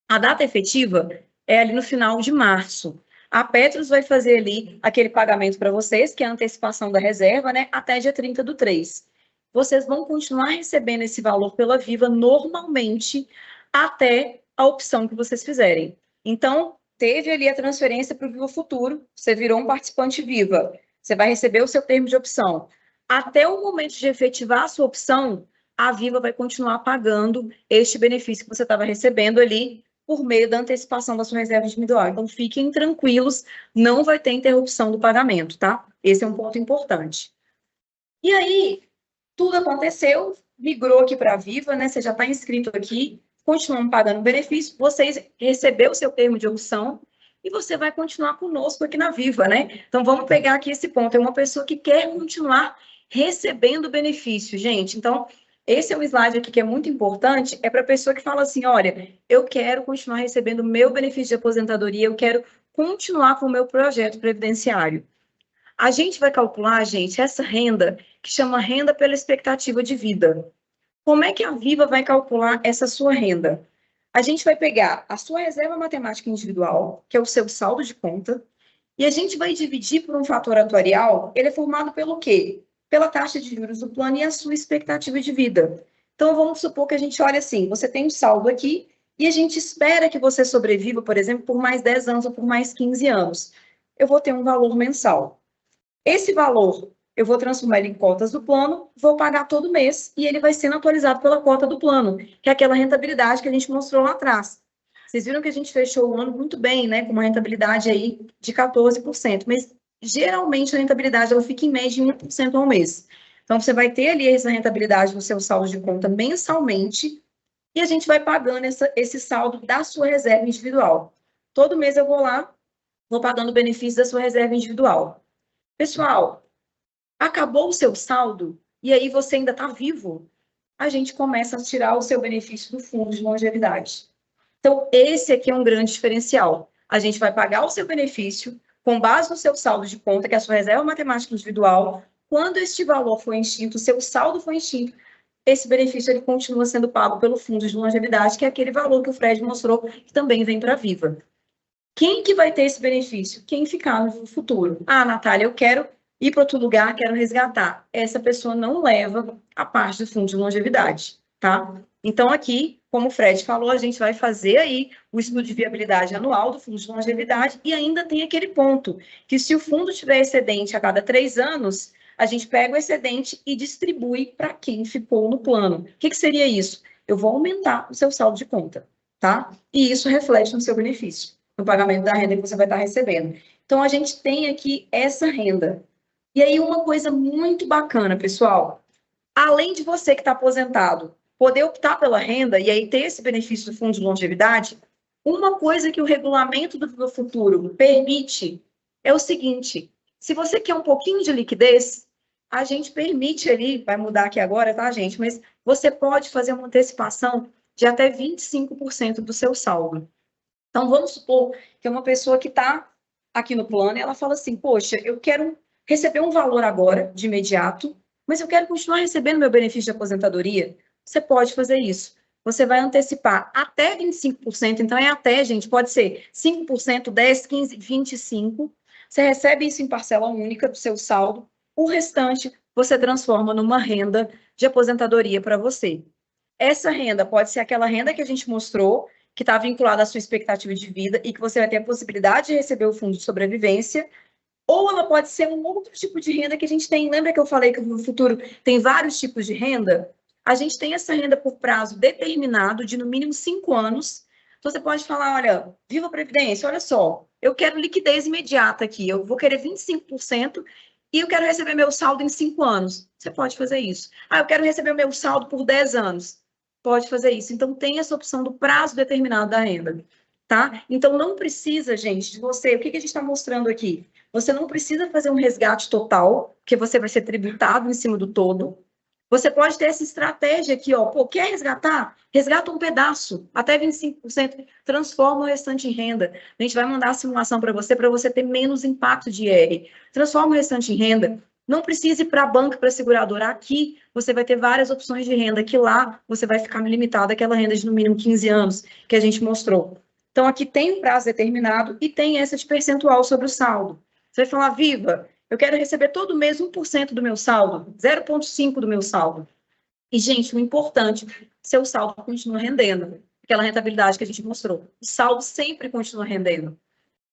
a data efetiva é ali no final de março. A Petros vai fazer ali aquele pagamento para vocês, que é a antecipação da reserva, né, até dia 30/3. Vocês vão continuar recebendo esse valor pela Viva normalmente até a opção que vocês fizerem. Então, teve ali a transferência para o Viva Futuro, você virou um participante Viva, você vai receber o seu termo de opção. Até o momento de efetivar a sua opção, a Viva vai continuar pagando este benefício que você estava recebendo ali, por meio da antecipação da sua reserva individual. Então, fiquem tranquilos, não vai ter interrupção do pagamento, tá? Esse é um ponto importante. E aí, tudo aconteceu, migrou aqui para a Viva, né? Você já está inscrito aqui, continuamos pagando o benefício, você recebeu o seu termo de opção e você vai continuar conosco aqui na Viva, né? Então, vamos pegar aqui esse ponto. É uma pessoa que quer continuar recebendo o benefício, gente. Então, esse é um slide aqui que é muito importante, é para a pessoa que fala assim, olha, eu quero continuar recebendo o meu benefício de aposentadoria, eu quero continuar com o meu projeto previdenciário. A gente vai calcular, gente, essa renda, que chama renda pela expectativa de vida. Como é que a Viva vai calcular essa sua renda? A gente vai pegar a sua reserva matemática individual, que é o seu saldo de conta, e a gente vai dividir por um fator atuarial, ele é formado pelo quê? Pela taxa de juros do plano e a sua expectativa de vida. Então, vamos supor que a gente olha assim, você tem um saldo aqui e a gente espera que você sobreviva, por exemplo, por mais 10 anos ou por mais 15 anos. Eu vou ter um valor mensal. Esse valor, eu vou transformar ele em cotas do plano, vou pagar todo mês e ele vai sendo atualizado pela cota do plano, que é aquela rentabilidade que a gente mostrou lá atrás. Vocês viram que a gente fechou o ano muito bem, né, com uma rentabilidade aí de 14%, mas geralmente a rentabilidade ela fica em média de 1% ao mês. Então, você vai ter ali essa rentabilidade no seu saldo de conta mensalmente e a gente vai pagando esse saldo da sua reserva individual. Todo mês eu vou lá, vou pagando o benefício da sua reserva individual. Pessoal, acabou o seu saldo e aí você ainda está vivo, a gente começa a tirar o seu benefício do fundo de longevidade. Então, esse aqui é um grande diferencial. A gente vai pagar o seu benefício com base no seu saldo de conta, que é a sua reserva matemática individual. Quando este valor for extinto, o seu saldo for extinto, esse benefício ele continua sendo pago pelo fundo de longevidade, que é aquele valor que o Fred mostrou, que também vem para a Viva. Quem que vai ter esse benefício? Quem ficar no futuro. Ah, Natália, eu quero ir para outro lugar, quero resgatar. Essa pessoa não leva a parte do fundo de longevidade, tá? Então, aqui, como o Fred falou, a gente vai fazer aí o estudo de viabilidade anual do fundo de longevidade e ainda tem aquele ponto, que se o fundo tiver excedente a cada 3 anos, a gente pega o excedente e distribui para quem ficou no plano. O que seria isso? Eu vou aumentar o seu saldo de conta, tá? E isso reflete no seu benefício, no pagamento da renda que você vai estar recebendo. Então, a gente tem aqui essa renda. E aí, uma coisa muito bacana, pessoal, além de você que está aposentado, poder optar pela renda e aí ter esse benefício do fundo de longevidade, uma coisa que o regulamento do Viva Futuro permite é o seguinte, se você quer um pouquinho de liquidez, a gente permite ali, vai mudar aqui agora, tá, gente? Mas você pode fazer uma antecipação de até 25% do seu saldo. Então, vamos supor que é uma pessoa que está aqui no plano e ela fala assim, poxa, eu quero receber um valor agora, de imediato, mas eu quero continuar recebendo meu benefício de aposentadoria. Você pode fazer isso. Você vai antecipar até 25%, então é até, gente, pode ser 5%, 10%, 15%, 25%. Você recebe isso em parcela única do seu saldo. O restante você transforma numa renda de aposentadoria para você. Essa renda pode ser aquela renda que a gente mostrou, que está vinculada à sua expectativa de vida e que você vai ter a possibilidade de receber o fundo de sobrevivência, ou ela pode ser um outro tipo de renda que a gente tem. Lembra que eu falei que no futuro tem vários tipos de renda? A gente tem essa renda por prazo determinado, de no mínimo 5 anos. Então, você pode falar, olha, Viva a Previdência, olha só, eu quero liquidez imediata aqui, eu vou querer 25% e eu quero receber meu saldo em 5 anos. Você pode fazer isso. Ah, eu quero receber o meu saldo por 10 anos. Pode fazer isso. Então, tem essa opção do prazo determinado da renda, tá? Então, não precisa, gente, de você... O que a gente está mostrando aqui? Você não precisa fazer um resgate total, porque você vai ser tributado em cima do todo. Você pode ter essa estratégia aqui, ó. Pô, quer resgatar? Resgata um pedaço, até 25%, transforma o restante em renda. A gente vai mandar a simulação para você ter menos impacto de IR. Transforma o restante em renda. Não precisa ir para a banca, para a seguradora. Aqui, você vai ter várias opções de renda, que lá você vai ficar limitado àquela renda de no mínimo 15 anos, que a gente mostrou. Então, aqui tem um prazo determinado e tem essa de percentual sobre o saldo. Você vai falar, Viva, eu quero receber todo mês 1% do meu saldo, 0,5% do meu saldo. E, gente, o importante, seu saldo continua rendendo, aquela rentabilidade que a gente mostrou. O saldo sempre continua rendendo.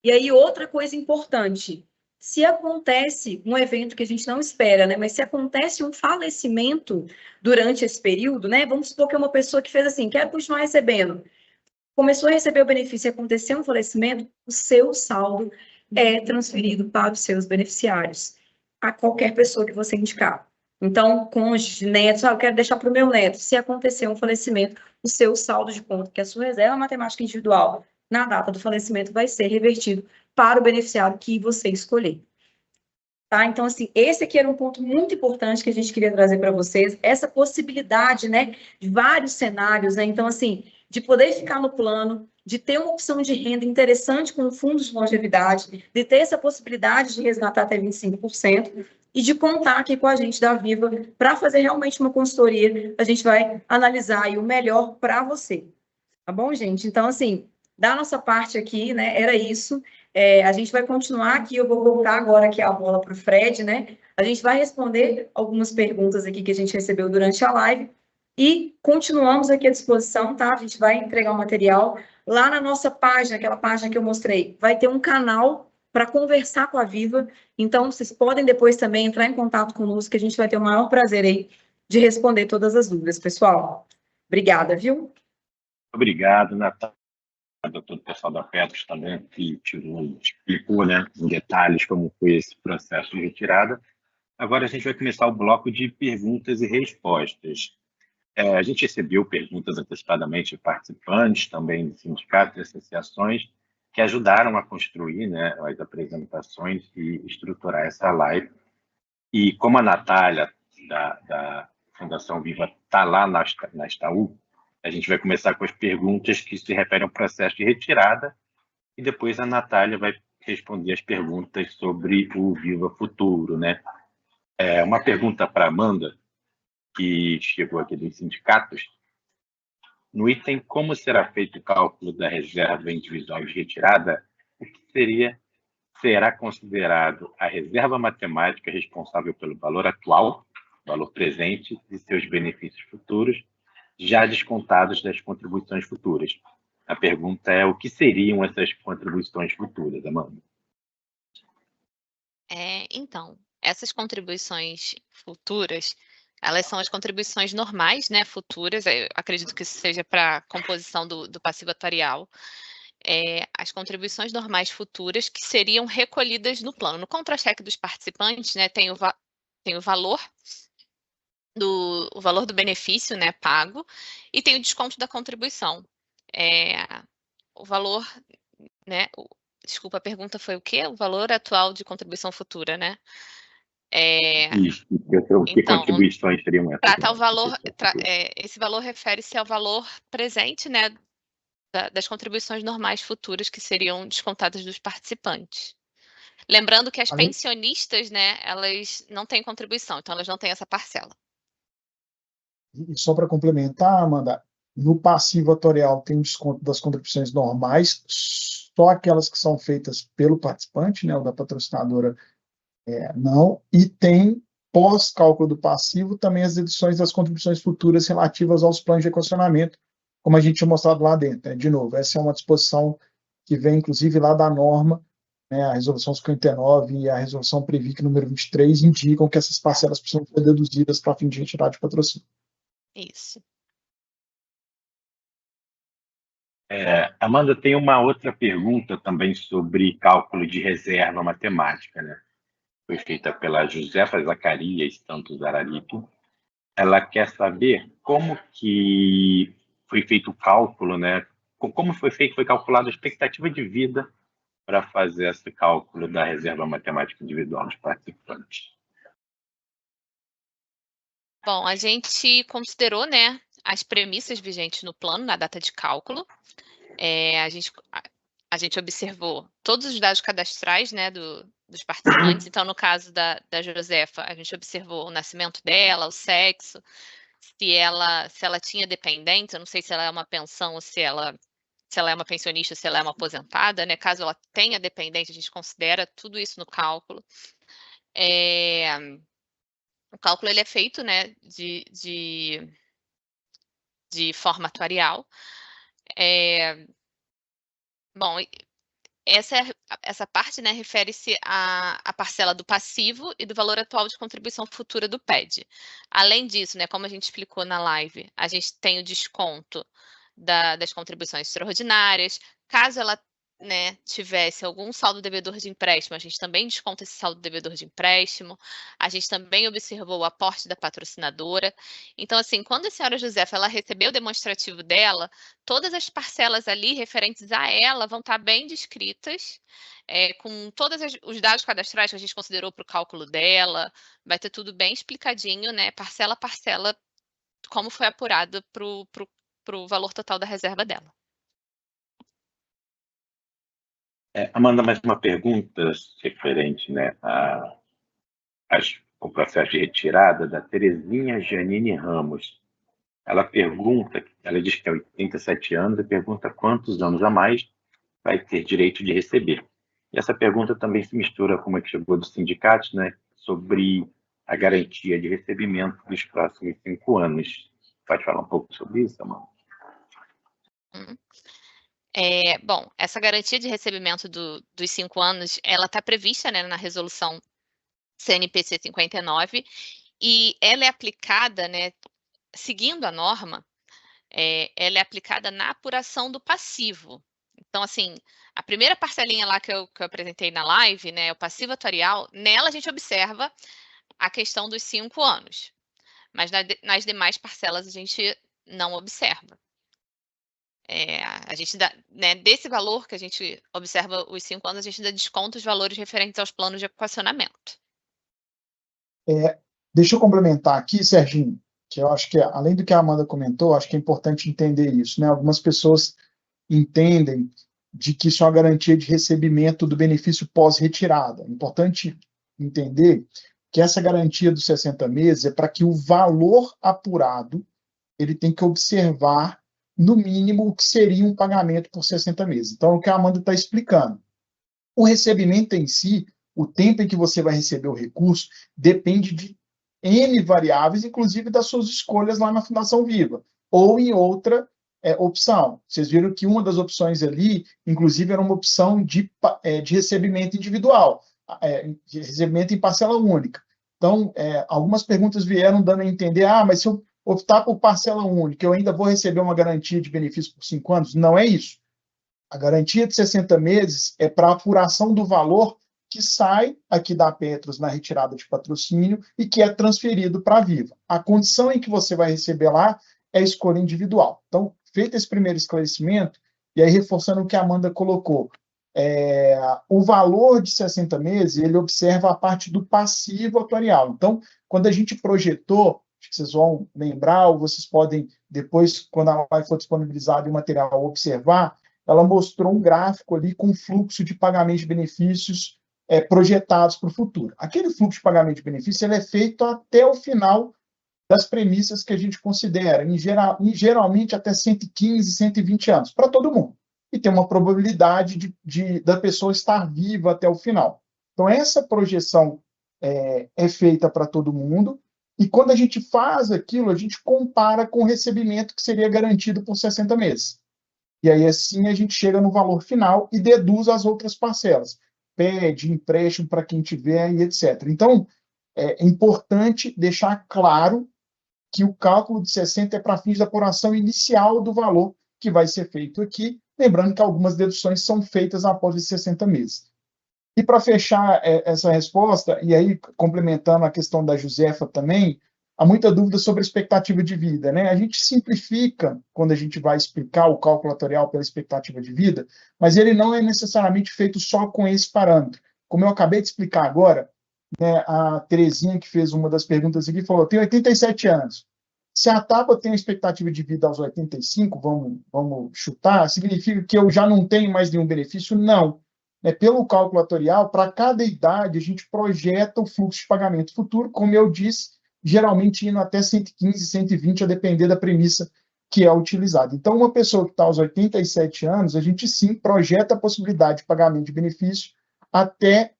E aí, outra coisa importante, se acontece um evento que a gente não espera, né? Mas se acontece um falecimento durante esse período, né? Vamos supor que é uma pessoa que fez assim, quero continuar recebendo. Começou a receber o benefício e aconteceu um falecimento, o seu saldo é transferido para os seus beneficiários, a qualquer pessoa que você indicar. Então, cônjuge, netos, eu quero deixar para o meu neto. Se acontecer um falecimento, o seu saldo de conta, que é a sua reserva matemática individual, na data do falecimento, vai ser revertido para o beneficiário que você escolher. Tá? Então, assim, esse aqui era um ponto muito importante que a gente queria trazer para vocês, essa possibilidade, né, de vários cenários, né? Então, assim, de poder ficar no plano, de ter uma opção de renda interessante com fundos de longevidade, de ter essa possibilidade de resgatar até 25%, e de contar aqui com a gente da Viva para fazer realmente uma consultoria. A gente vai analisar aí o melhor para você. Tá bom, gente? Então, assim, da nossa parte aqui, né, era isso. A gente vai continuar aqui, eu vou voltar agora aqui a bola para o Fred, né? A gente vai responder algumas perguntas aqui que a gente recebeu durante a live e continuamos aqui à disposição, tá? A gente vai entregar o material lá na nossa página, aquela página que eu mostrei. Vai ter um canal para conversar com a Viva, então vocês podem depois também entrar em contato conosco, que a gente vai ter o maior prazer aí de responder todas as dúvidas, pessoal. Obrigada, viu? Obrigado, Natália, todo o pessoal da Petros também, que explicou, né, em detalhes como foi esse processo de retirada. Agora a gente vai começar o bloco de perguntas e respostas. A gente recebeu perguntas antecipadamente de participantes, também de sindicatos e associações, que ajudaram a construir, né, as apresentações e estruturar essa live. E como a Natália, da Fundação Viva, está lá na Estaú, a gente vai começar com as perguntas que se referem ao processo de retirada e depois a Natália vai responder as perguntas sobre o Viva Futuro, né? Uma pergunta para a Amanda, que chegou aqui dos sindicatos. No item como será feito o cálculo da reserva individual de retirada, o que será considerado a reserva matemática responsável pelo valor atual, valor presente e seus benefícios futuros, já descontados das contribuições futuras. A pergunta é: o que seriam essas contribuições futuras, Amanda? Então, essas contribuições futuras, elas são as contribuições normais, né, futuras, eu acredito que isso seja para a composição do passivo atuarial. As contribuições normais futuras que seriam recolhidas no plano. No contra-cheque dos participantes, né, tem o valor do benefício, né, pago, e tem o desconto da contribuição. O valor, né, desculpa, a pergunta foi o quê? O valor atual de contribuição futura, né? Isso, que Então, contribuições seriam essas? Para tal valor, esse valor refere-se ao valor presente, né, das contribuições normais futuras que seriam descontadas dos participantes. Lembrando que as pensionistas, né, elas não têm contribuição, então elas não têm essa parcela. E só para complementar, Amanda, no passivo atuarial tem desconto das contribuições normais, só aquelas que são feitas pelo participante, né, ou da patrocinadora, não, e tem, pós-cálculo do passivo, também as deduções das contribuições futuras relativas aos planos de equacionamento, como a gente tinha mostrado lá dentro. Né? De novo, essa é uma disposição que vem, inclusive, lá da norma, né, a resolução 59 e a resolução Previc número 23 indicam que essas parcelas precisam ser deduzidas para fim de retirada de patrocínio. Isso. Amanda, tem uma outra pergunta também sobre cálculo de reserva matemática, né? Foi feita pela Josefa Zacarias Santos Araripe. Ela quer saber como que foi feito o cálculo, né? Como foi calculada a expectativa de vida para fazer esse cálculo da reserva matemática individual dos participantes. Bom, a gente considerou, né, as premissas vigentes no plano na data de cálculo. A gente observou todos os dados cadastrais, né, dos participantes. Então, no caso da Josefa, a gente observou o nascimento dela, o sexo, se ela tinha dependentes. Eu não sei se ela é uma pensão ou se ela é uma pensionista, se ela é uma aposentada, né? Caso ela tenha dependente, a gente considera tudo isso no cálculo. O cálculo ele é feito, né, de forma atuarial. Bom, essa parte, né, refere-se à parcela do passivo e do valor atual de contribuição futura do PED. Além disso, né, como a gente explicou na live, a gente tem o desconto das contribuições extraordinárias. Caso ela, né, tivesse algum saldo devedor de empréstimo, a gente também desconta esse saldo devedor de empréstimo. A gente também observou o aporte da patrocinadora. Então, assim, quando a senhora Josefa ela recebeu o demonstrativo dela, todas as parcelas ali referentes a ela vão estar bem descritas, com todos os dados cadastrais que a gente considerou para o cálculo dela. Vai ter tudo bem explicadinho, né, parcela a parcela, como foi apurado para o valor total da reserva dela. Amanda, mais uma pergunta referente, né, ao processo de retirada da Terezinha Janine Ramos. Ela diz que tem 87 anos e pergunta quantos anos a mais vai ter direito de receber. E essa pergunta também se mistura com uma que chegou do sindicato, né, sobre a garantia de recebimento dos próximos 5 anos. Pode falar um pouco sobre isso, Amanda? Bom, essa garantia de recebimento dos 5 anos, ela está prevista, né, na resolução CNPC 59, e ela é aplicada, né, seguindo a norma, ela é aplicada na apuração do passivo. Então, assim, a primeira parcelinha lá que eu apresentei na live, né, o passivo atuarial, nela a gente observa a questão dos 5 anos, mas nas demais parcelas a gente não observa. A gente dá, né, desse valor que a gente observa os 5 anos, a gente dá desconto os valores referentes aos planos de equacionamento. Deixa eu complementar aqui, Serginho, que eu acho que, além do que a Amanda comentou, acho que é importante entender isso, né? Algumas pessoas entendem de que isso é uma garantia de recebimento do benefício pós-retirada. É importante entender que essa garantia dos 60 meses é para que o valor apurado ele tem que observar, no mínimo, o que seria um pagamento por 60 meses. Então, é o que a Amanda está explicando. O recebimento em si, o tempo em que você vai receber o recurso, depende de N variáveis, inclusive das suas escolhas lá na Fundação Viva, ou em outra opção. Vocês viram que uma das opções ali, inclusive, era uma opção de recebimento individual, de recebimento em parcela única. Então, algumas perguntas vieram dando a entender, mas se eu optar por parcela única, eu ainda vou receber uma garantia de benefício por 5 anos? Não é isso. A garantia de 60 meses é para a apuração do valor que sai aqui da Petros na retirada de patrocínio e que é transferido para a Viva. A condição em que você vai receber lá é escolha individual. Então, feito esse primeiro esclarecimento, e aí reforçando o que a Amanda colocou, o valor de 60 meses, ele observa a parte do passivo atuarial. Então, quando a gente projetou, acho que vocês vão lembrar, ou vocês podem, depois, quando a live for disponibilizada e o material observar, ela mostrou um gráfico ali com fluxo de pagamento de benefícios projetados para o futuro. Aquele fluxo de pagamento de benefícios ele é feito até o final das premissas que a gente considera, geralmente até 115, 120 anos, para todo mundo. E tem uma probabilidade da pessoa estar viva até o final. Então, essa projeção é feita para todo mundo, e quando a gente faz aquilo, a gente compara com o recebimento que seria garantido por 60 meses. E aí, assim, a gente chega no valor final e deduz as outras parcelas. Pede, empréstimo para quem tiver e etc. Então, é importante deixar claro que o cálculo de 60 é para fins da apuração inicial do valor que vai ser feito aqui, lembrando que algumas deduções são feitas após os 60 meses. E para fechar essa resposta, e aí complementando a questão da Josefa também, há muita dúvida sobre a expectativa de vida, né? A gente simplifica quando a gente vai explicar o cálculo atuarial pela expectativa de vida, mas ele não é necessariamente feito só com esse parâmetro. Como eu acabei de explicar agora, né, a Terezinha, que fez uma das perguntas aqui, falou, eu tenho 87 anos. Se a TAPA tem a expectativa de vida aos 85, vamos chutar, significa que eu já não tenho mais nenhum benefício? Não. Pelo cálculo atuarial, para cada idade, a gente projeta o fluxo de pagamento futuro, como eu disse, geralmente indo até 115, 120, a depender da premissa que é utilizada. Então, uma pessoa que está aos 87 anos, a gente sim projeta a possibilidade de pagamento de benefício até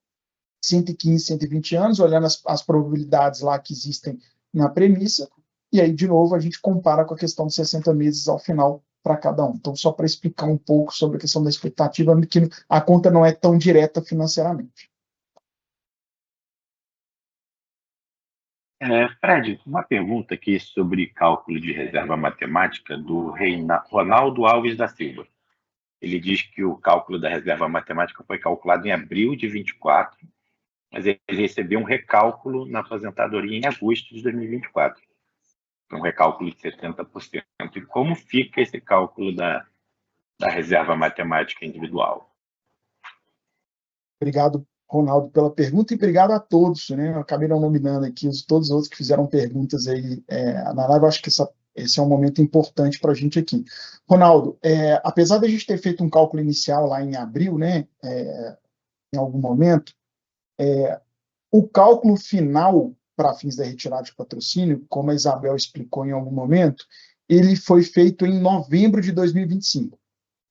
115, 120 anos, olhando as probabilidades lá que existem na premissa, e aí, de novo, a gente compara com a questão de 60 meses ao final para cada um. Então, só para explicar um pouco sobre a questão da expectativa, que a conta não é tão direta financeiramente. Fred, uma pergunta aqui sobre cálculo de reserva matemática do Ronaldo Alves da Silva. Ele diz que o cálculo da reserva matemática foi calculado em abril de 24, mas ele recebeu um recálculo na aposentadoria em agosto de 2024. Um recálculo de 70%. E como fica esse cálculo da reserva matemática individual? Obrigado, Ronaldo, pela pergunta, e obrigado a todos, né? Eu acabei não nominando aqui todos os outros que fizeram perguntas aí na live. Eu acho que esse é um momento importante para a gente aqui. Ronaldo, apesar de a gente ter feito um cálculo inicial lá em abril, né, em algum momento, o cálculo final para fins da retirada de patrocínio, como a Isabel explicou em algum momento, ele foi feito em novembro de 2025.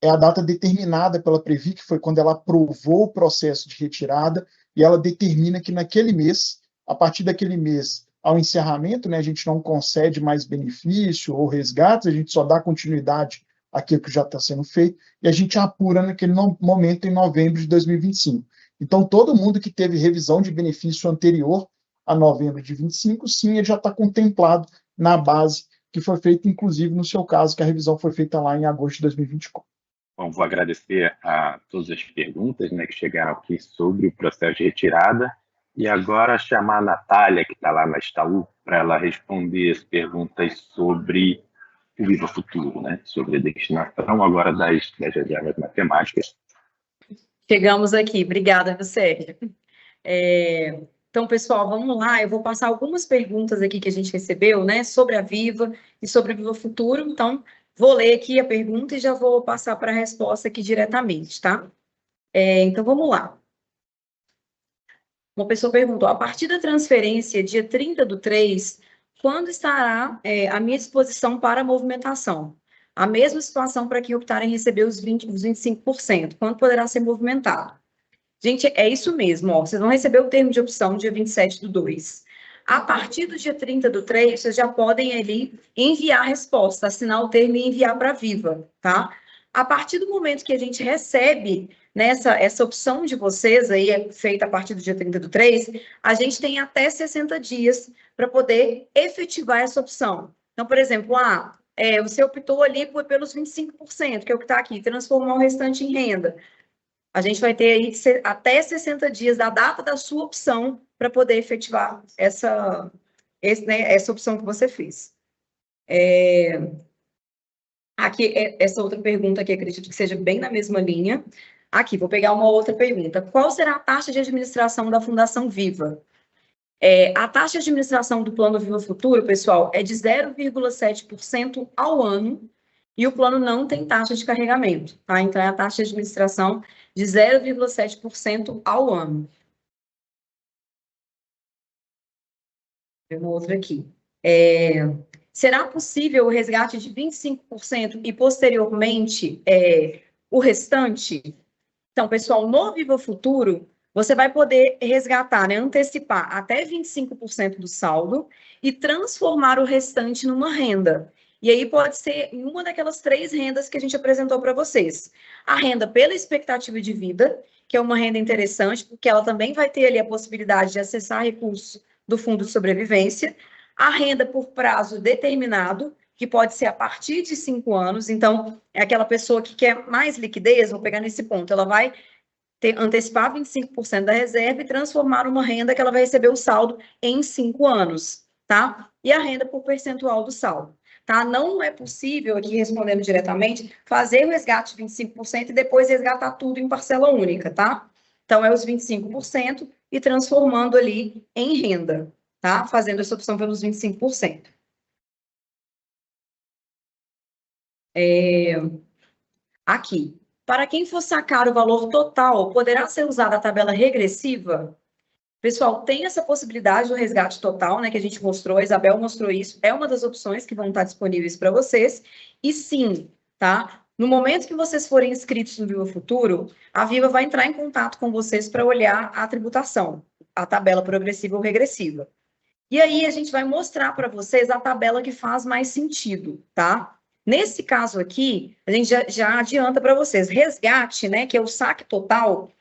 É a data determinada pela Previ, que foi quando ela aprovou o processo de retirada, e ela determina que naquele mês, a partir daquele mês, ao encerramento, né, a gente não concede mais benefício ou resgates, a gente só dá continuidade àquilo que já está sendo feito, e a gente apura naquele momento em novembro de 2025. Então, todo mundo que teve revisão de benefício anterior a novembro de 25, sim, ele já está contemplado na base que foi feita, inclusive no seu caso, que a revisão foi feita lá em agosto de 2024. Bom, vou agradecer a todas as perguntas, né, que chegaram aqui sobre o processo de retirada, e agora chamar a Natália, que está lá na Estaú, para ela responder as perguntas sobre o Viva Futuro, né, sobre a destinação agora das reservas matemáticas. Chegamos aqui. Obrigada, Sérgio. Então, pessoal, vamos lá. Eu vou passar algumas perguntas aqui que a gente recebeu, né, sobre a Viva e sobre o Viva Futuro. Então, vou ler aqui a pergunta e já vou passar para a resposta aqui diretamente, tá? Então, vamos lá. Uma pessoa perguntou, a partir da transferência, dia 30/3, quando estará a minha disposição para a movimentação? A mesma situação para quem optarem receber os 25%. Quando poderá ser movimentado? Gente, é isso mesmo, ó. Vocês vão receber o termo de opção dia 27/2. A partir do dia 30/3, vocês já podem ali enviar a resposta, assinar o termo e enviar para a Viva, tá? A partir do momento que a gente recebe essa opção de vocês, aí é feita a partir do dia 30/3, a gente tem até 60 dias para poder efetivar essa opção. Então, por exemplo, você optou ali pelos 25%, que é o que está aqui, transformar o restante em renda. A gente vai ter aí até 60 dias da data da sua opção para poder efetivar essa opção que você fez. Aqui, essa outra pergunta aqui, acredito que seja bem na mesma linha. Aqui, vou pegar uma outra pergunta. Qual será a taxa de administração da Fundação Viva? A taxa de administração do Plano Viva Futuro, pessoal, é de 0,7% ao ano, e o plano não tem taxa de carregamento, tá? Então, é a taxa de administração de 0,7% ao ano. Tem uma outra aqui. Será possível o resgate de 25% e, posteriormente, o restante? Então, pessoal, no Viva Futuro, você vai poder resgatar, né, antecipar até 25% do saldo e transformar o restante numa renda. E aí pode ser uma daquelas 3 rendas que a gente apresentou para vocês. A renda pela expectativa de vida, que é uma renda interessante, porque ela também vai ter ali a possibilidade de acessar recursos do Fundo de Sobrevivência. A renda por prazo determinado, que pode ser a partir de 5 anos. Então, é aquela pessoa que quer mais liquidez, vou pegar nesse ponto, ela vai antecipar 25% da reserva e transformar uma renda que ela vai receber o saldo em 5 anos, tá? E a renda por percentual do saldo, tá? Não é possível, aqui respondendo diretamente, fazer o resgate de 25% e depois resgatar tudo em parcela única, tá? Então, é os 25% e transformando ali em renda, tá? Fazendo essa opção pelos 25%. Aqui. Para quem for sacar o valor total, poderá ser usada a tabela regressiva? Pessoal, tem essa possibilidade do resgate total, né, que a gente mostrou, a Isabel mostrou isso, é uma das opções que vão estar disponíveis para vocês. E sim, tá? No momento que vocês forem inscritos no Viva Futuro, a Viva vai entrar em contato com vocês para olhar a tributação, a tabela progressiva ou regressiva. E aí a gente vai mostrar para vocês a tabela que faz mais sentido, tá? Nesse caso aqui, a gente já adianta para vocês, resgate, né, que é o saque total,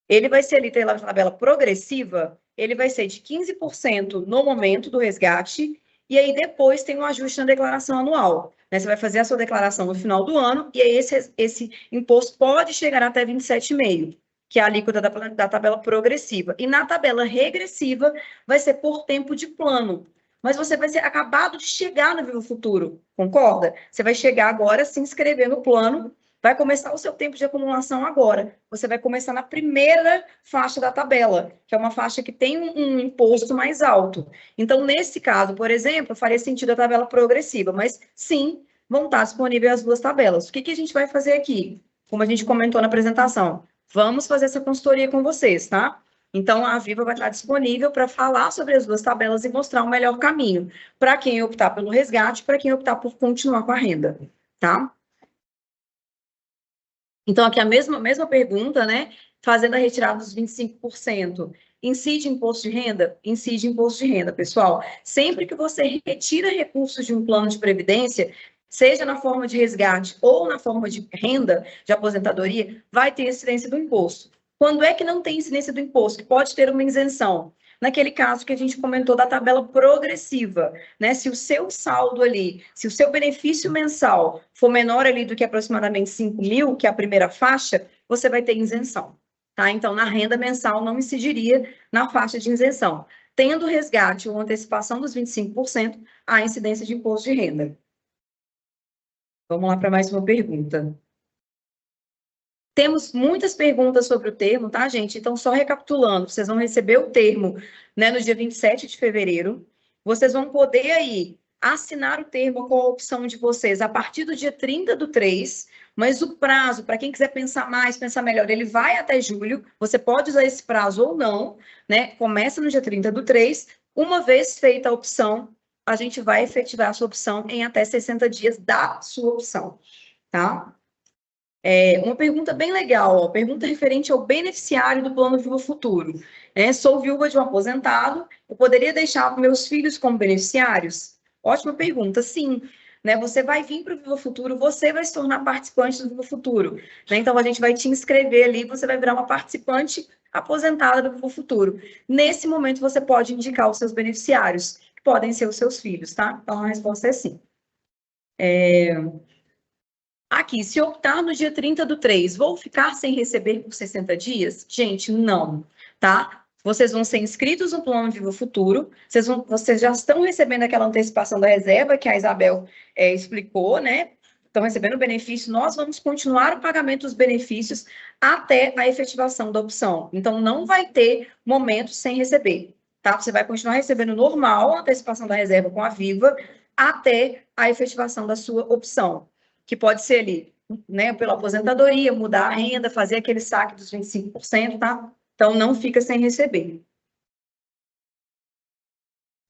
ele vai ser ali pela tabela progressiva, ele vai ser de 15% no momento do resgate, e aí depois tem um ajuste na declaração anual. Né? Você vai fazer a sua declaração no final do ano, e aí esse imposto pode chegar até 27,5%, que é a alíquota da tabela progressiva. E na tabela regressiva, vai ser por tempo de plano. Mas você vai ser acabado de chegar no Viva Futuro, concorda? Você vai chegar agora, se inscrever no plano, vai começar o seu tempo de acumulação agora. Você vai começar na primeira faixa da tabela, que é uma faixa que tem um imposto mais alto. Então, nesse caso, por exemplo, faria sentido a tabela progressiva, mas sim, vão estar disponíveis as 2 tabelas. O que a gente vai fazer aqui? Como a gente comentou na apresentação, vamos fazer essa consultoria com vocês, tá? Então, a Viva vai estar disponível para falar sobre as 2 tabelas e mostrar o melhor caminho para quem optar pelo resgate, para quem optar por continuar com a renda, tá? Então, aqui a mesma pergunta, né? Fazendo a retirada dos 25%. Incide imposto de renda? Incide imposto de renda, pessoal. Sempre que você retira recursos de um plano de previdência, seja na forma de resgate ou na forma de renda, de aposentadoria, vai ter incidência do imposto. Quando é que não tem incidência do imposto? Que pode ter uma isenção. Naquele caso que a gente comentou da tabela progressiva, né? Se o seu saldo ali, se o seu benefício mensal for menor ali do que aproximadamente 5 mil, que é a primeira faixa, você vai ter isenção, tá? Então, na renda mensal não incidiria na faixa de isenção. Tendo resgate ou antecipação dos 25%, há incidência de imposto de renda. Vamos lá para mais uma pergunta. Temos muitas perguntas sobre o termo, tá, gente? Então, só recapitulando, vocês vão receber o termo, né, no dia 27 de fevereiro. Vocês vão poder aí assinar o termo com a opção de vocês a partir do dia 30/3, mas o prazo, para quem quiser pensar mais, pensar melhor, ele vai até julho. Você pode usar esse prazo ou não, né? Começa no dia 30/3. Uma vez feita a opção, a gente vai efetivar a sua opção em até 60 dias da sua opção, tá? Uma pergunta bem legal, ó, pergunta referente ao beneficiário do Plano Viva Futuro. Sou viúva de um aposentado, eu poderia deixar meus filhos como beneficiários? Ótima pergunta, sim. Né, você vai vir para o Viva Futuro, você vai se tornar participante do Viva Futuro. Né? Então, a gente vai te inscrever ali, você vai virar uma participante aposentada do Viva Futuro. Nesse momento, você pode indicar os seus beneficiários, que podem ser os seus filhos, tá? Então, a resposta é sim. Aqui, se optar no dia 30/3, vou ficar sem receber por 60 dias? Gente, não, tá? Vocês vão ser inscritos no Plano Viva Futuro, vocês já estão recebendo aquela antecipação da reserva que a Isabel explicou, né? estão recebendo benefício, nós vamos continuar o pagamento dos benefícios até a efetivação da opção. Então, não vai ter momento sem receber, tá? Você vai continuar recebendo normal a antecipação da reserva com a Viva até a efetivação da sua opção, que pode ser ali, né, pela aposentadoria, mudar a renda, fazer aquele saque dos 25%, tá? Então, não fica sem receber.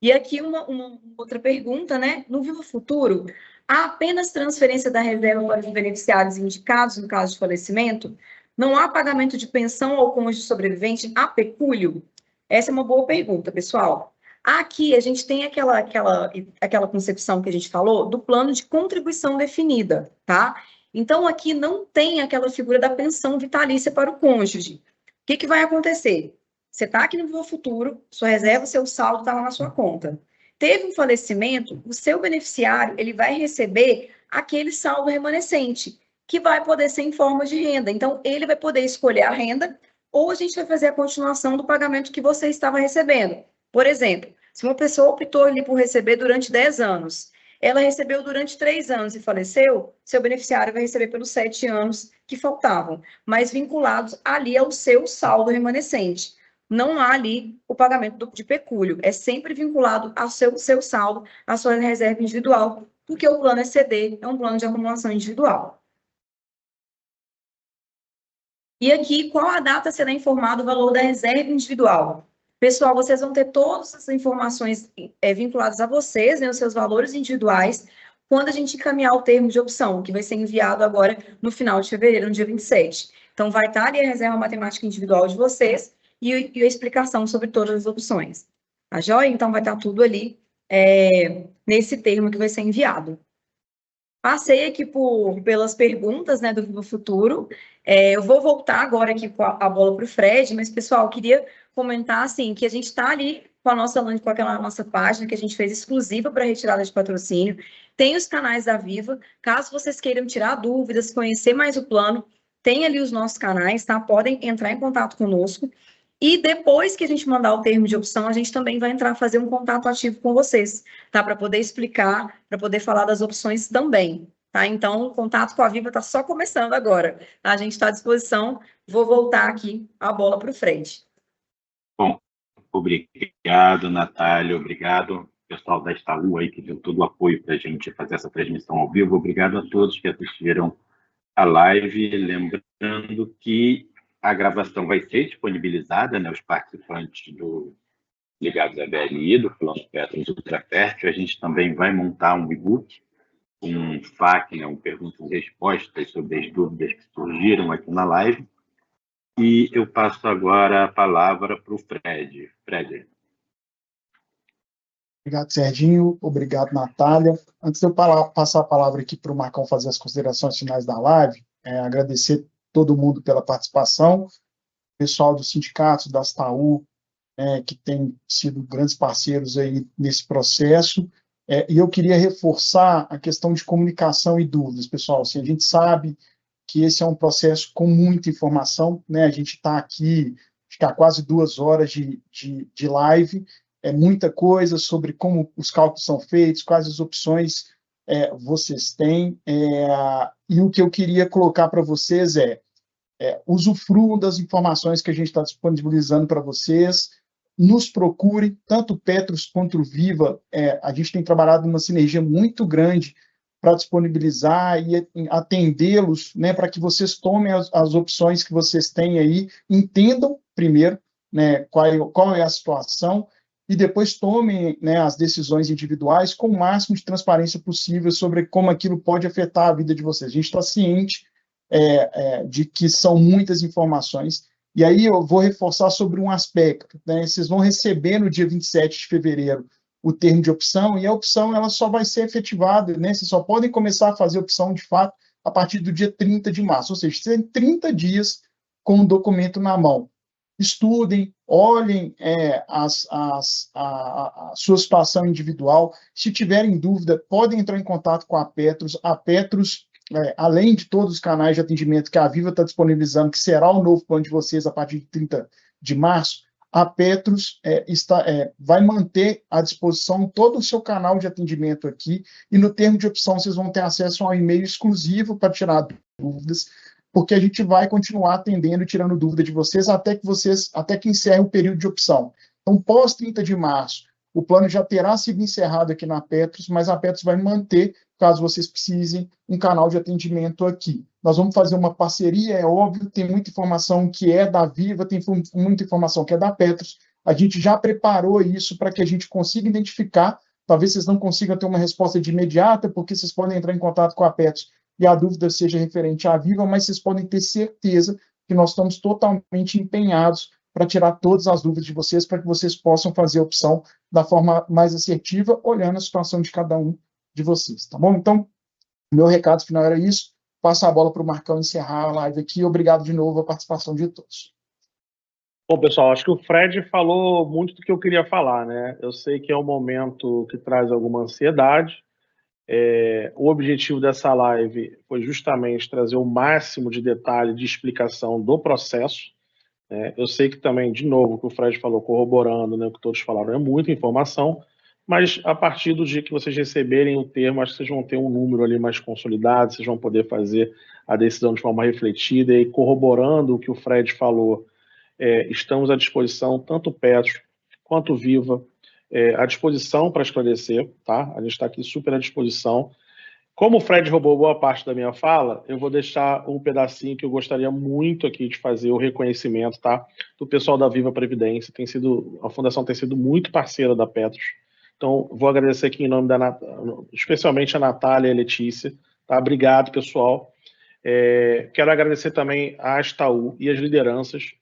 E aqui uma outra pergunta, né? No Viva Futuro, há apenas transferência da reserva para os beneficiários indicados no caso de falecimento? Não há pagamento de pensão ao cônjuge sobrevivente a pecúlio? Essa é uma boa pergunta, pessoal. Aqui a gente tem aquela concepção que a gente falou do plano de contribuição definida, tá? Então, aqui não tem aquela figura da pensão vitalícia para o cônjuge. O que vai acontecer? Você está aqui no Viva Futuro, sua reserva, seu saldo está lá na sua conta. Teve um falecimento, o seu beneficiário ele vai receber aquele saldo remanescente, que vai poder ser em forma de renda. Então, ele vai poder escolher a renda, ou a gente vai fazer a continuação do pagamento que você estava recebendo. Por exemplo, se uma pessoa optou ali por receber durante 10 anos, ela recebeu durante 3 anos e faleceu, seu beneficiário vai receber pelos 7 anos que faltavam, mas vinculados ali ao seu saldo remanescente. Não há ali o pagamento de pecúlio, é sempre vinculado ao seu saldo, à sua reserva individual, porque o plano ECD é um plano de acumulação individual. E aqui, qual a data será informado o valor da reserva individual? Pessoal, vocês vão ter todas as informações vinculadas a vocês, né, os seus valores individuais, quando a gente encaminhar o termo de opção, que vai ser enviado agora no final de fevereiro, no dia 27. Então, vai estar ali a reserva matemática individual de vocês, e a explicação sobre todas as opções. Tá joia? Então, vai estar tudo ali nesse termo que vai ser enviado. Passei aqui pelas perguntas, né, do Viva Futuro. Eu vou voltar agora aqui com a bola para o Fred, mas, pessoal, queria comentar, assim, que a gente está ali com aquela nossa página que a gente fez exclusiva para retirada de patrocínio. Tem os canais da Viva. Caso vocês queiram tirar dúvidas, conhecer mais o plano, tem ali os nossos canais, tá? Podem entrar em contato conosco. E depois que a gente mandar o termo de opção, a gente também vai fazer um contato ativo com vocês, tá? Para poder explicar, para poder falar das opções também, tá? Então, o contato com a Viva está só começando agora, tá? A gente está à disposição. Vou voltar aqui a bola para o Fred. Bom, obrigado, Natália, obrigado, pessoal da Estaú aí, que deu todo o apoio para a gente fazer essa transmissão ao vivo. Obrigado a todos que assistiram a live. Lembrando que a gravação vai ser disponibilizada, né, os participantes ligados à BLI, do Plano Petros Ultrafértil. A gente também vai montar um e-book, um FAQ, né, um perguntas e respostas sobre as dúvidas que surgiram aqui na live. E eu passo agora a palavra para o Fred. Fred. Obrigado, Serginho. Obrigado, Natália. Antes de eu passar a palavra aqui para o Marcão fazer as considerações finais da live, agradecer todo mundo pela participação, pessoal dos sindicatos, da Estaú, que tem sido grandes parceiros aí nesse processo, e eu queria reforçar a questão de comunicação e dúvidas, pessoal. Assim, a gente sabe que esse é um processo com muita informação, né? A gente está aqui, acho que há quase 2 horas de live, muita coisa sobre como os cálculos são feitos, quais as opções vocês têm, e o que eu queria colocar para vocês usufruam das informações que a gente está disponibilizando para vocês, nos procure, tanto o Petros quanto o Viva, a gente tem trabalhado numa sinergia muito grande para disponibilizar e atendê-los, né, para que vocês tomem as opções que vocês têm aí, entendam primeiro, né, qual é a situação, e depois tomem, né, as decisões individuais com o máximo de transparência possível sobre como aquilo pode afetar a vida de vocês. A gente está ciente de que são muitas informações, e aí eu vou reforçar sobre um aspecto, né? Vocês vão receber no dia 27 de fevereiro o termo de opção, e a opção ela só vai ser efetivada, né? Vocês só podem começar a fazer opção de fato a partir do dia 30 de março, ou seja, vocês têm 30 dias com o documento na mão. Estudem, olhem a sua situação individual. Se tiverem dúvida, podem entrar em contato com a Petros. A Petros, além de todos os canais de atendimento que a Viva está disponibilizando, que será o novo plano de vocês a partir de 30 de março, a Petros vai manter à disposição todo o seu canal de atendimento aqui, e no termo de opção vocês vão ter acesso a um e-mail exclusivo para tirar dúvidas, porque a gente vai continuar atendendo e tirando dúvida de vocês até que encerre o período de opção. Então, pós 30 de março, o plano já terá sido encerrado aqui na Petros, mas a Petros vai manter, caso vocês precisem, um canal de atendimento aqui. Nós vamos fazer uma parceria, é óbvio, tem muita informação que é da Viva, tem muita informação que é da Petros. A gente já preparou isso para que a gente consiga identificar. Talvez vocês não consigam ter uma resposta de imediata, porque vocês podem entrar em contato com a Petros e a dúvida seja referente à Viva, mas vocês podem ter certeza que nós estamos totalmente empenhados para tirar todas as dúvidas de vocês, para que vocês possam fazer a opção da forma mais assertiva, olhando a situação de cada um de vocês, tá bom? Então, meu recado final era isso. Passo a bola para o Marcão encerrar a live aqui. Obrigado de novo a participação de todos. Bom, pessoal, acho que o Fred falou muito do que eu queria falar, né? Eu sei que é um momento que traz alguma ansiedade. O objetivo dessa live foi justamente trazer o máximo de detalhe de explicação do processo. Eu sei que também, de novo, o que o Fred falou, corroborando, né, o que todos falaram, é muita informação, mas a partir do dia que vocês receberem o termo, acho que vocês vão ter um número ali mais consolidado, vocês vão poder fazer a decisão de forma refletida, e corroborando o que o Fred falou, estamos à disposição, tanto o Petros quanto o Viva, à disposição para esclarecer, tá? A gente está aqui super à disposição. Como o Fred roubou boa parte da minha fala, eu vou deixar um pedacinho que eu gostaria muito aqui de fazer o reconhecimento, tá? Do pessoal da Viva Previdência. A Fundação tem sido muito parceira da Petros. Então, vou agradecer aqui em nome especialmente a Natália e a Letícia, tá? Obrigado, pessoal. Quero agradecer também a Astaú e as lideranças.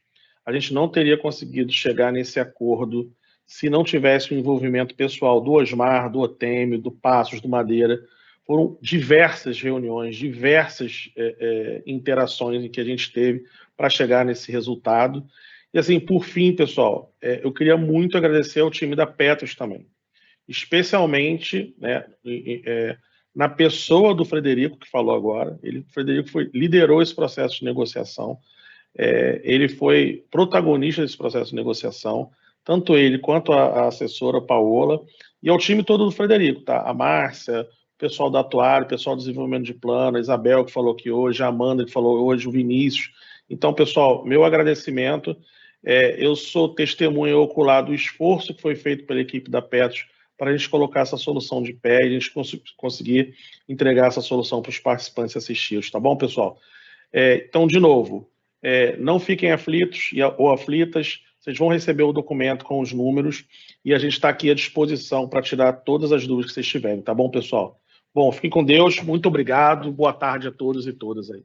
A gente não teria conseguido chegar nesse acordo se não tivesse o envolvimento pessoal do Osmar, do Otêmio, do Passos, do Madeira. Foram diversas reuniões, diversas interações em que a gente teve para chegar nesse resultado. E, assim, por fim, pessoal, eu queria muito agradecer ao time da Petros também, especialmente, né, na pessoa do Frederico, que falou agora. O Frederico liderou esse processo de negociação, ele foi protagonista desse processo de negociação, tanto ele quanto a assessora Paola, e ao time todo do Frederico, tá? A Márcia, o pessoal da Atuário, o pessoal do desenvolvimento de plano, a Isabel, que falou aqui hoje, a Amanda, que falou hoje, o Vinícius. Então, pessoal, meu agradecimento. Eu sou testemunha ocular do esforço que foi feito pela equipe da Petros para a gente colocar essa solução de pé e a gente conseguir entregar essa solução para os participantes assistidos, tá bom, pessoal? Então, de novo, não fiquem aflitos ou aflitas, vocês vão receber o documento com os números e a gente está aqui à disposição para tirar todas as dúvidas que vocês tiverem, tá bom, pessoal? Bom, fiquem com Deus, muito obrigado, boa tarde a todos e todas aí.